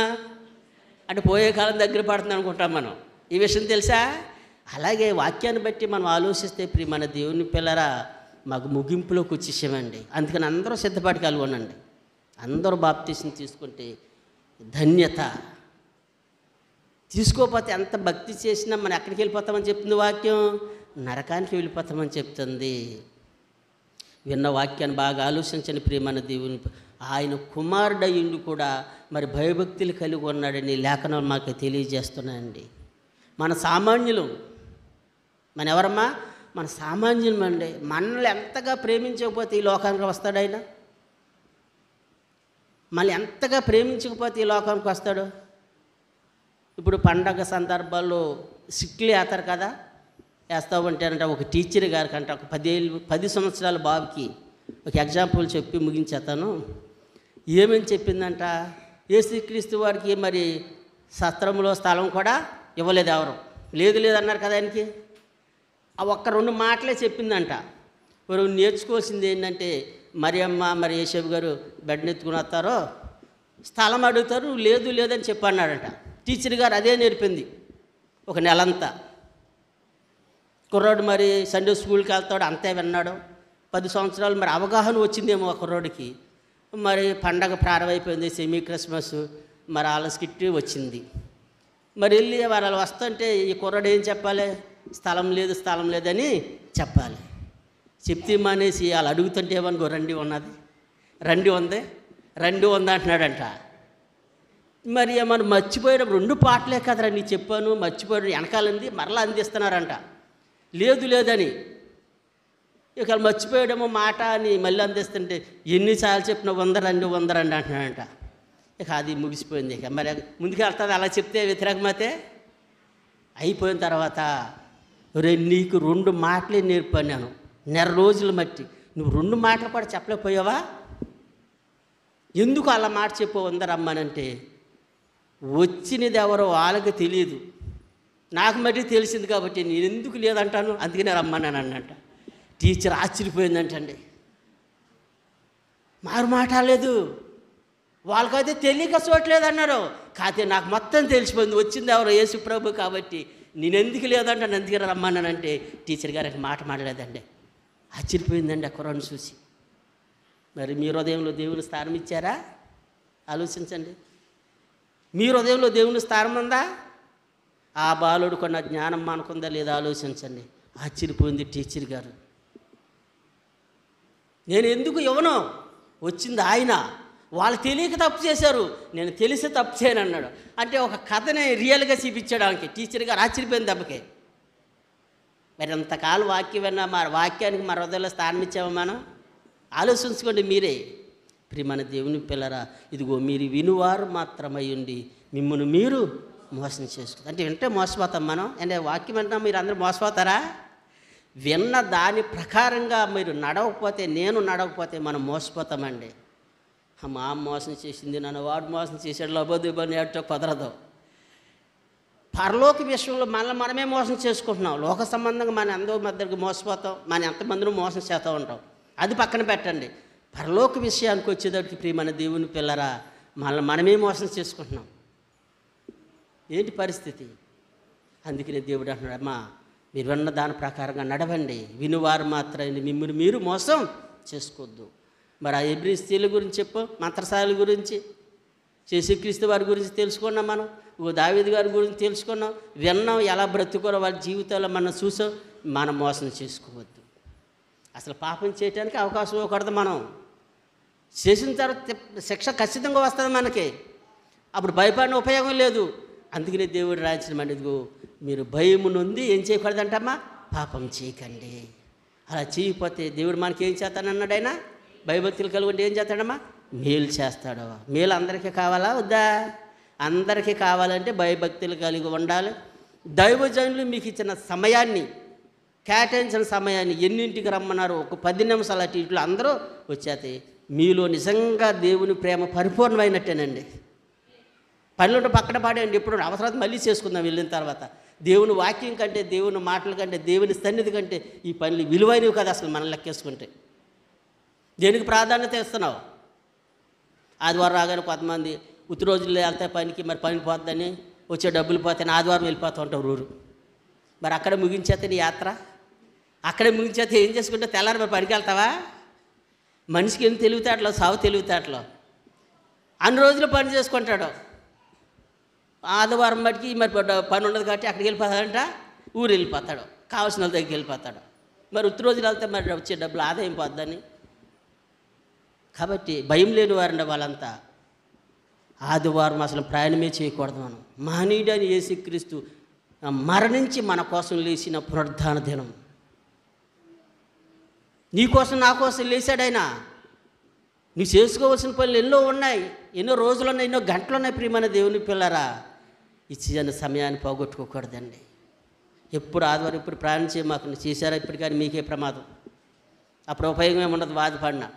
[SPEAKER 1] అంటే పోయే కాలం దగ్గర పడుతుంది అనుకుంటాం మనం. ఈ విషయం తెలుసా? అలాగే వాక్యాన్ని బట్టి మనం ఆలోచిస్తే ప్రియమైన దేవుని పిల్లరా, మాకు ముగింపులోకి వచ్చేసామండి. అందుకని అందరూ సిద్ధపాటు కలిగి ఉండండి. అందరూ బాప్తీసం తీసుకుంటే ధన్యత. తీసుకోకపోతే ఎంత భక్తి చేసినా మనం ఎక్కడికి వెళ్ళిపోతామని చెప్తుంది వాక్యం? నరకానికి వెళ్ళిపోతామని చెప్తుంది. విన్న వాక్యాన్ని బాగా ఆలోచించని ప్రియమైన దేవుని, ఆయన కుమారుడయ్యుండి కూడా మరి భయభక్తులు కలిగి ఉన్నాడని లేఖనాలు మాకు తెలియజేస్తున్నాయండి. మన సామాన్యులు, మన ఎవరమ్మా? మన సామాన్యులం అండి. మనల్ని ఎంతగా ప్రేమించకపోతే ఈ లోకానికి వస్తాడు ఆయన? మనల్ని ఎంతగా ప్రేమించకపోతే ఈ లోకానికి వస్తాడు? ఇప్పుడు పండగ సందర్భాల్లో సిక్లు వేస్తారు కదా, వేస్తూ ఉంటారంట. ఒక టీచర్ గారికి అంట ఒక 10 సంవత్సరాల బాబుకి ఒక ఎగ్జాంపుల్ చెప్పి ముగించేస్తాను. ఏమని చెప్పిందంట, యేసుక్రీస్తు వారికి మరి సత్రంలో స్థలం కూడా ఇవ్వలేదు ఎవరు. లేదు అన్నారు కదా ఆయనకి. ఆ ఒక్క 2 మాటలే చెప్పిందంట. మరి నేర్చుకోవాల్సింది ఏంటంటే, మరియమ్మ మరి యేసేపు గారు బెడ్ని ఎత్తుకుని వస్తారో స్థలం అడుగుతారు, లేదని చెప్పన్నాడంట. టీచర్ గారు అదే నేర్పింది ఒక నెలంతా. కుర్రాడు మరి సండే స్కూల్కి వెళ్తాడు, అంతే విన్నాడు. 10 సంవత్సరాలు మరి అవగాహన వచ్చిందేమో ఆ కుర్రాడికి. మరి పండగ ప్రారంభమైపోయింది, సెమీ క్రిస్మస్, మరి వాళ్ళ స్కిట్ వచ్చింది. మరి వెళ్ళి వాళ్ళు వస్తుంటే ఈ కుర్రాడు ఏం చెప్పాలి? స్థలం లేదని చెప్పాలి. చెప్తే మానేసి వాళ్ళు అడుగుతుంటే ఏమనుకో, రండి ఉంది అంటున్నాడంట. మరి మనం మర్చిపోయేటప్పుడు 2 పాటలే కదరా నీ చెప్పాను, మర్చిపోయాడు వెనకాలంది మరలా అందిస్తున్నారంట. లేదని ఇక మర్చిపోయాడేమో మాట అని మళ్ళీ అందిస్తుంటే ఎన్నిసార్లు చెప్పినా వందరండి అంటున్నాడంట. ఇక అది ముగిసిపోయింది. ఇక మరి ముందుకు వెళ్తుంది. అలా చెప్తే వ్యతిరేకమైతే అయిపోయిన తర్వాత, నీకు 2 మాటలే నేర్పాను నేను, నెల రోజులు మట్టి నువ్వు 2 మాటలు కూడా చెప్పలేకపోయావా? ఎందుకు అలా మాట చెప్పు వందరమ్మనంటే, వచ్చినది ఎవరో వాళ్ళకి తెలియదు, నాకు మట్టి తెలిసింది కాబట్టి నేను ఎందుకు లేదంటాను, అందుకనే రమ్మన్నాను అన్నట్ట. టీచర్ ఆశ్చర్యపోయిందంటండి. మారు మాట్లాడలేదు, వాళ్ళకైతే తెలియక చూడలేదు అన్నారు. కాకపోతే నాకు మొత్తం తెలిసిపోయింది, వచ్చింది ఎవరో యేసు ప్రభు కాబట్టి నేను ఎందుకు లేదంటాను, అందుకనే రమ్మన్నానంటే టీచర్ గారికి మాట మాట్లాడలేదండి. ఆశ్చర్యపోయిందండి ఆ కుర్రాడిని చూసి. మరి మీ హృదయంలో దేవుని స్థానం ఇచ్చారా? ఆలోచించండి. మీ హృదయంలో దేవుని స్థానం ఉందా? ఆ బాలుడు కొన్న జ్ఞానం మనకుందా లేదా ఆలోచించండి. ఆశ్చర్యపోయింది టీచర్ గారు. నేను ఎందుకు ఇవ్వను, వచ్చింది ఆయన, వాళ్ళు తెలియక తప్పు చేశారు, నేను తెలిసి తప్పు చేయను అన్నాడు. అంటే ఒక కథని రియల్గా చూపించాడు ఆమెకి. టీచర్ గారు ఆశ్చర్యపోయింది దెబ్బకి. మరి అంతకాలం వాక్యం విన్నా మరి వాక్యానికి మన హృదయంలో స్థానం ఇచ్చామా మనం? ఆలోచించుకోండి మీరే. ప్రియమైన దేవుని పిల్లరా, ఇదిగో మీరు వినువారు మాత్రమై ఉండి మిమ్మల్ని మీరు మోసం చేసుకుంటారు. అంటే వింటే మోసపోతాం మనం. అంటే వాక్యం వింటా మీరు అందరూ మోసపోతారా? విన్న దాని ప్రకారంగా మీరు నడవకపోతే, నేను నడవకపోతే మనం మోసపోతామండి. మా అమ్మ మోసం చేసింది, నన్ను వాడు మోసం చేశాడు, లబోదిబని ఏటో కుదరదు. పరలోక విషయంలో మనమే మోసం చేసుకుంటున్నాం. లోక సంబంధంగా మన అందరూ మధ్యకి మోసపోతాం, మన ఎంతమందిని మోసం చేస్తూ ఉంటాం. అది పక్కన పెట్టండి. పరలోక విషయానికి వచ్చేటప్పటికి ప్రియమైన దేవుని పిల్లరా, మనమే మోసం చేసుకుంటున్నాం. ఏంటి పరిస్థితి? అందుకనే దేవుడు అంటున్నాడు, అమ్మా మీరు విన్న దాని ప్రకారంగా నడవండి, వినువారు మాత్రమే మిమ్మల్ని మీరు మోసం చేసుకోవద్దు. మరి ఆ ఎబ్రీ స్త్రీల గురించి చెప్పు, మంత్రసాల గురించి, యేసుక్రీస్తు వారి గురించి తెలుసుకున్నాం మనం, దావీదు గారి గురించి తెలుసుకున్నాం, విన్నాం, ఎలా బ్రతుకోరో వాళ్ళ జీవితాల్లో మనం చూసాం. మనం మోసం చేసుకోవద్దు. అసలు పాపం చేయడానికి అవకాశం ఇవ్వకూడదు. మనం చేసిన తర్వాత శిక్ష ఖచ్చితంగా వస్తుంది మనకి. అప్పుడు భయపడిన ఉపయోగం లేదు. అందుకనే దేవుడు రాయించిన మనకు, మీరు భయము నుండి ఏం చేయకూడదంటమ్మా, పాపం చేయకండి. అలా చేయకపోతే దేవుడు మనకి ఏం చేస్తానన్నాడు? ఆయన భయభక్తులు కలుగుంటే ఏం చేస్తాడమ్మా? మేలు చేస్తాడు. మేలు అందరికీ కావాలా వద్దా? అందరికీ కావాలంటే భయభక్తులు కలిగి ఉండాలి. దైవజనులు మీకు ఇచ్చిన సమయాన్ని, కేటాయించిన సమయాన్ని, ఎన్నింటికి రమ్మన్నారు, ఒక 10 నిమిషాలు అటు ఇట్లు అందరూ వచ్చేది. మీలో నిజంగా దేవుని ప్రేమ పరిపూర్ణమైనట్టేనండి. పనులు పక్కన పాడేయండి, ఇప్పుడు అవసరం మళ్ళీ చేసుకుందాం వెళ్ళిన తర్వాత. దేవుని వాక్యం కంటే, దేవుని మాటల కంటే, దేవుని సన్నిధి కంటే ఈ పనులు విలువైనవి కదా అసలు మనం లెక్కేసుకుంటే. దేనికి ప్రాధాన్యత ఇస్తున్నావు? ఆదివారం రాగానే కొంతమంది ఉత్తి రోజుల్లో వెళ్తే పనికి, మరి పనికి పోతుందని వచ్చే డబ్బులు పోతే ఆదివారం వెళ్ళిపోతూ ఉంటారు ఊరు. మరి అక్కడ ముగించేస్తే నీ యాత్ర అక్కడే ముగించేస్తే ఏం చేసుకుంటే తెల్లారి మరి పనికి వెళ్తావా? మనిషికి ఏం తెలివితేటలో, సావు తెలివితేటలో. అన్ని రోజులు పని చేసుకుంటాడు. ఆదివారం బట్టికి మరి పని ఉండదు కాబట్టి అక్కడికి వెళ్ళిపోతాడంట, ఊరు వెళ్ళిపోతాడు, కావాల్సిన వాళ్ళ దగ్గరికి వెళ్ళిపోతాడు. మరి ఉత్తర రోజులు వెళ్తే మరి వచ్చే డబ్బులు ఆదాయం పోద్దని. కాబట్టి భయం లేని వారండి వాళ్ళంతా. ఆదివారం అసలు ప్రయాణమే చేయకూడదు మనం. మహనీయుడైన యేసుక్రీస్తు మరణించి మన కోసం లేచిన పునరుద్ధాన దినం. నీ కోసం నా కోసం లేచాడైనా. నువ్వు చేసుకోవాల్సిన పనులు ఎన్నో ఉన్నాయి, ఎన్నో రోజులు ఉన్నాయి, ఎన్నో గంటలు ఉన్నాయి. ప్రియమైన దేవుని పిల్లరా, ఇచ్చిన సమయాన్ని పోగొట్టుకోకూడదండి. ఎప్పుడు ఆదివారం ఇప్పుడు ప్రయాణం చేయమాకు. చేశారా ఇప్పుడు కానీ మీకే ప్రమాదం. అప్పుడు ఉపయోగం ఏమి ఉండదు బాధపడినా.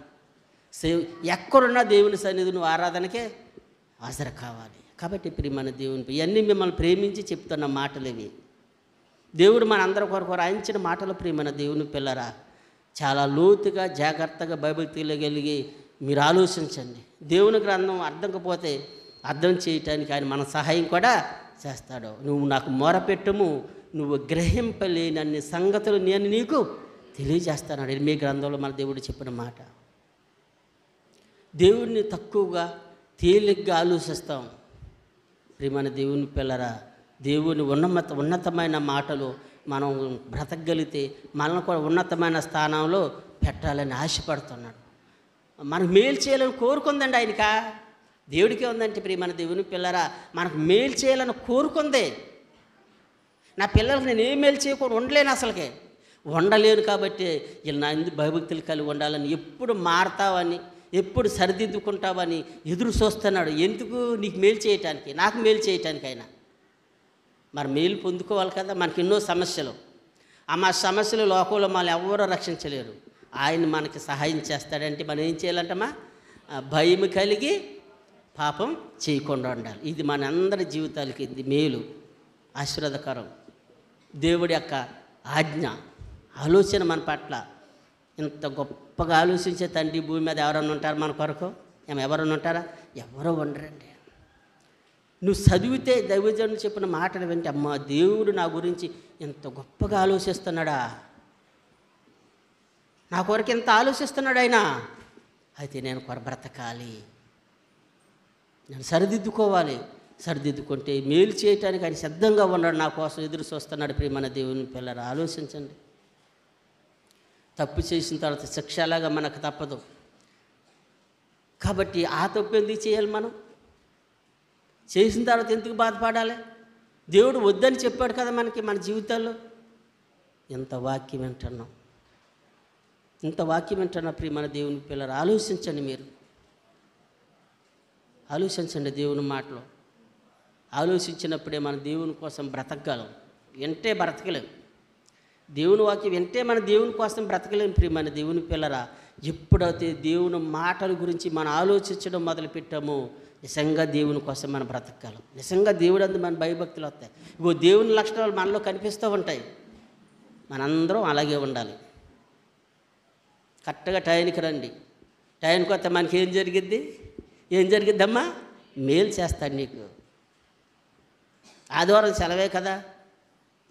[SPEAKER 1] ఎక్కడున్నా దేవుని సన్నిధి నువ్వు ఆరాధనకే హాజరు కావాలి. కాబట్టి ప్రియమైన దేవుని ఇవన్నీ మిమ్మల్ని ప్రేమించి చెప్తున్న మాటలు ఇవి. దేవుడు మన అందరి కొరకు రాయించిన మాటలు. ప్రియమైన దేవుని పిల్లరా, చాలా లోతుగా జాగ్రత్తగా బైబిల్ తెలియగలిగి మీరు ఆలోచించండి. దేవుని గ్రంథం అర్థంకపోతే అర్థం చేయటానికి ఆయన మన సహాయం కూడా చేస్తాడు. నువ్వు నాకు మొరపెట్టుము, నువ్వు గ్రహింపలేనన్ని సంగతులు నేను నీకు తెలియజేస్తాను. ఇర్మీయా గ్రంథంలో మన దేవుడు చెప్పిన మాట. దేవుడిని తక్కువగా తేలిగ్గా ఆలోచిస్తాం. ప్రియమైన దేవుని పిల్లరా, దేవుని ఉన్నతమైన మాటలు మనం బ్రతకగలిగితే మనల్ని కూడా ఉన్నతమైన స్థానంలో పెట్టాలని ఆశపడుతున్నాడు. మనకు మేలు చేయాలని కోరుకుందండి ఆయనకా. దేవుడికే ఉందంటే ప్రియమైన దేవుని పిల్లరా, మనకు మేలు చేయాలని కోరుకుందే. నా పిల్లలకు నేను ఏం మేలు చేయకుండా ఉండలేను, అసలుకే ఉండలేను. కాబట్టి వీళ్ళు నా ఎందుకు భయభక్తులు కలిగి ఉండాలని, ఎప్పుడు మారతావని, ఎప్పుడు సరిదిద్దుకుంటావని ఎదురు చూస్తున్నాడు. ఎందుకు? నీకు మేలు చేయటానికి, నాకు మేలు చేయటానికి. ఆయన మరి మేలు పొందుకోవాలి కదా. మనకి ఎన్నో సమస్యలు. మా సమస్యలు లోకంలో మనల్ని ఎవరో రక్షించలేరు. ఆయన మనకి సహాయం చేస్తాడంటే మనం ఏం చేయాలంటమ్మా? భయం కలిగి పాపం చేయకుండా ఉండాలి. ఇది మన అందరి జీవితాలకి ఇది మేలు, ఆశీర్వాదకరం. దేవుడి యొక్క ఆజ్ఞ, ఆలోచన మన పట్ల. ఇంత గొప్పగా ఆలోచించే తండ్రి భూమి మీద ఎవరన్నా ఉంటారు మన కొరకు? ఎవరన్నా ఉంటారా? ఎవరో ఉండరండి. నువ్వు చదివితే దైవజనుడు చెప్పిన మాటలు వింటే, అమ్మ దేవుడు నా గురించి ఎంత గొప్పగా ఆలోచిస్తున్నాడా, నా కొరకు ఎంత ఆలోచిస్తున్నాడు ఆయన, అయితే నేను బ్రతకాలి, నేను సరిదిద్దుకోవాలి. సరిదిద్దుకుంటే మేలు చేయటానికి ఆయన సిద్ధంగా ఉన్నాడు, నా కోసం ఎదురు చూస్తున్నాడు. ప్రియమైన దేవుని పిల్లరా, ఆలోచించండి. తప్పు చేసిన తర్వాత శిక్ష అలాగా మనకు తప్పదు. కాబట్టి ఆ తప్పు ఎందుకు చేయాలి? మనం చేసిన తర్వాత ఎందుకు బాధపడాలి? దేవుడు వద్దని చెప్పాడు కదా మనకి, మన జీవితాల్లో. ఇంత వాక్యం వింటున్నాం, ఇంత వాక్యం వింటున్నా ప్రియమైన దేవుని పిల్లలు, ఆలోచించండి. మీరు ఆలోచించండి దేవుని మాటలు. ఆలోచించినప్పుడే మన దేవుని కోసం బ్రతకగలం. వింటే బ్రతకలేం. దేవుని వాక్యం వింటే మన దేవుని కోసం బ్రతకలేం. ప్రియమైన దేవుని పిల్లరా, ఎప్పుడైతే దేవుని మాటల గురించి మనం ఆలోచించడం మొదలుపెట్టామో నిజంగా దేవుని కోసం మనం బ్రతకగలం. నిజంగా దేవుడు అందు మన భయభక్తులు వస్తాయి. ఇగో దేవుని లక్షణాలు మనలో కనిపిస్తూ ఉంటాయి. మనందరం అలాగే ఉండాలి. కరెక్ట్గా టైంకి రండి. టైంకి వస్తే మనకి ఏం జరిగిద్ది? ఏం జరిగిద్దమ్మా? మేలు చేస్తాడు నీకు. ఆదివారం సెలవే కదా,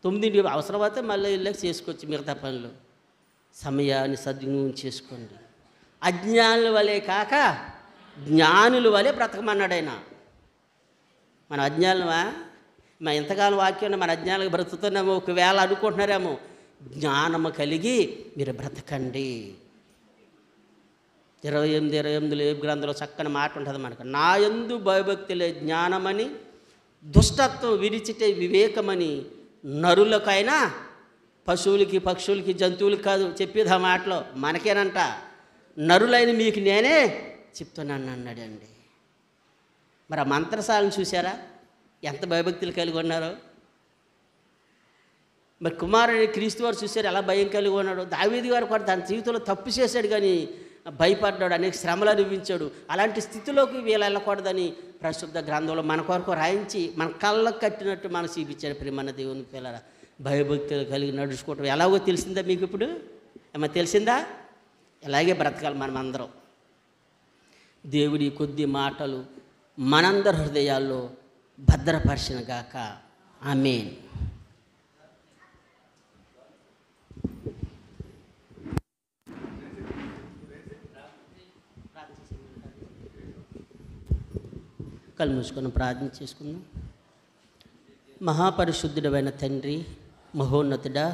[SPEAKER 1] 9 అవసరమైతే మళ్ళీ వెళ్ళాక చేసుకోవచ్చు మిగతా పనులు. సమయాన్ని సద్వినియోగం చేసుకోండి. అజ్ఞానుల వలె కాక జ్ఞానుల వలె బ్రతకమన్నాడు ఆయన. మన అజ్ఞానులమా? మన ఎంతకాలం వాక్యం మన అజ్ఞానులకు బ్రతుకుతున్నామో ఒకవేళ అనుకుంటున్నారేమో. జ్ఞానము కలిగి మీరు బ్రతకండి. 28 గ్రంథంలో చక్కని మాట ఉంటుంది మనకు. నా యందు భయభక్తులే జ్ఞానమని, దుష్టత్వం విడిచితే వివేకమని, నరులకైనా పశువులకి పక్షులకి జంతువులకి కాదు చెప్పేది ఆ మాటలో, మనకేనంట. నరులైన మీకు నేనే చెప్తున్నాను అన్నాడండి. మరి ఆ మంత్రసాలను చూసారా ఎంత భయభక్తులు కలిగి ఉన్నారో? మరి కుమారుని క్రీస్తు వారు చూశారు ఎలా భయం కలిగి ఉన్నాడు. దావీదు గారు కూడా తన జీవితంలో తప్పు చేశాడు కానీ భయపడ్డాడు, అనేక శ్రమలు అనుభవించాడు. అలాంటి స్థితిలోకి వీళ్ళు వెళ్ళకూడదని పరిశుద్ధ గ్రంథంలో మన కొరకు రాయించి మన కళ్ళకు కట్టినట్టు మనకు చూపించాడు. ప్రియమైన దేవుని పిల్లరా, భయభక్తులు కలిగి నడుచుకోవటం ఎలాగో తెలిసిందా మీకు? ఇప్పుడు ఏమో తెలిసిందా? ఇలాగే బ్రతకాలి మనమందరం. దేవుడి కొద్ది మాటలు మనందరి హృదయాల్లో భద్రపరిచినగాక. ఆమేన్. కళ్ళు మూసుకొని ప్రార్థన చేసుకుందాం. మహాపరిశుద్ధుడైన తండ్రి, మహోన్నతుడా,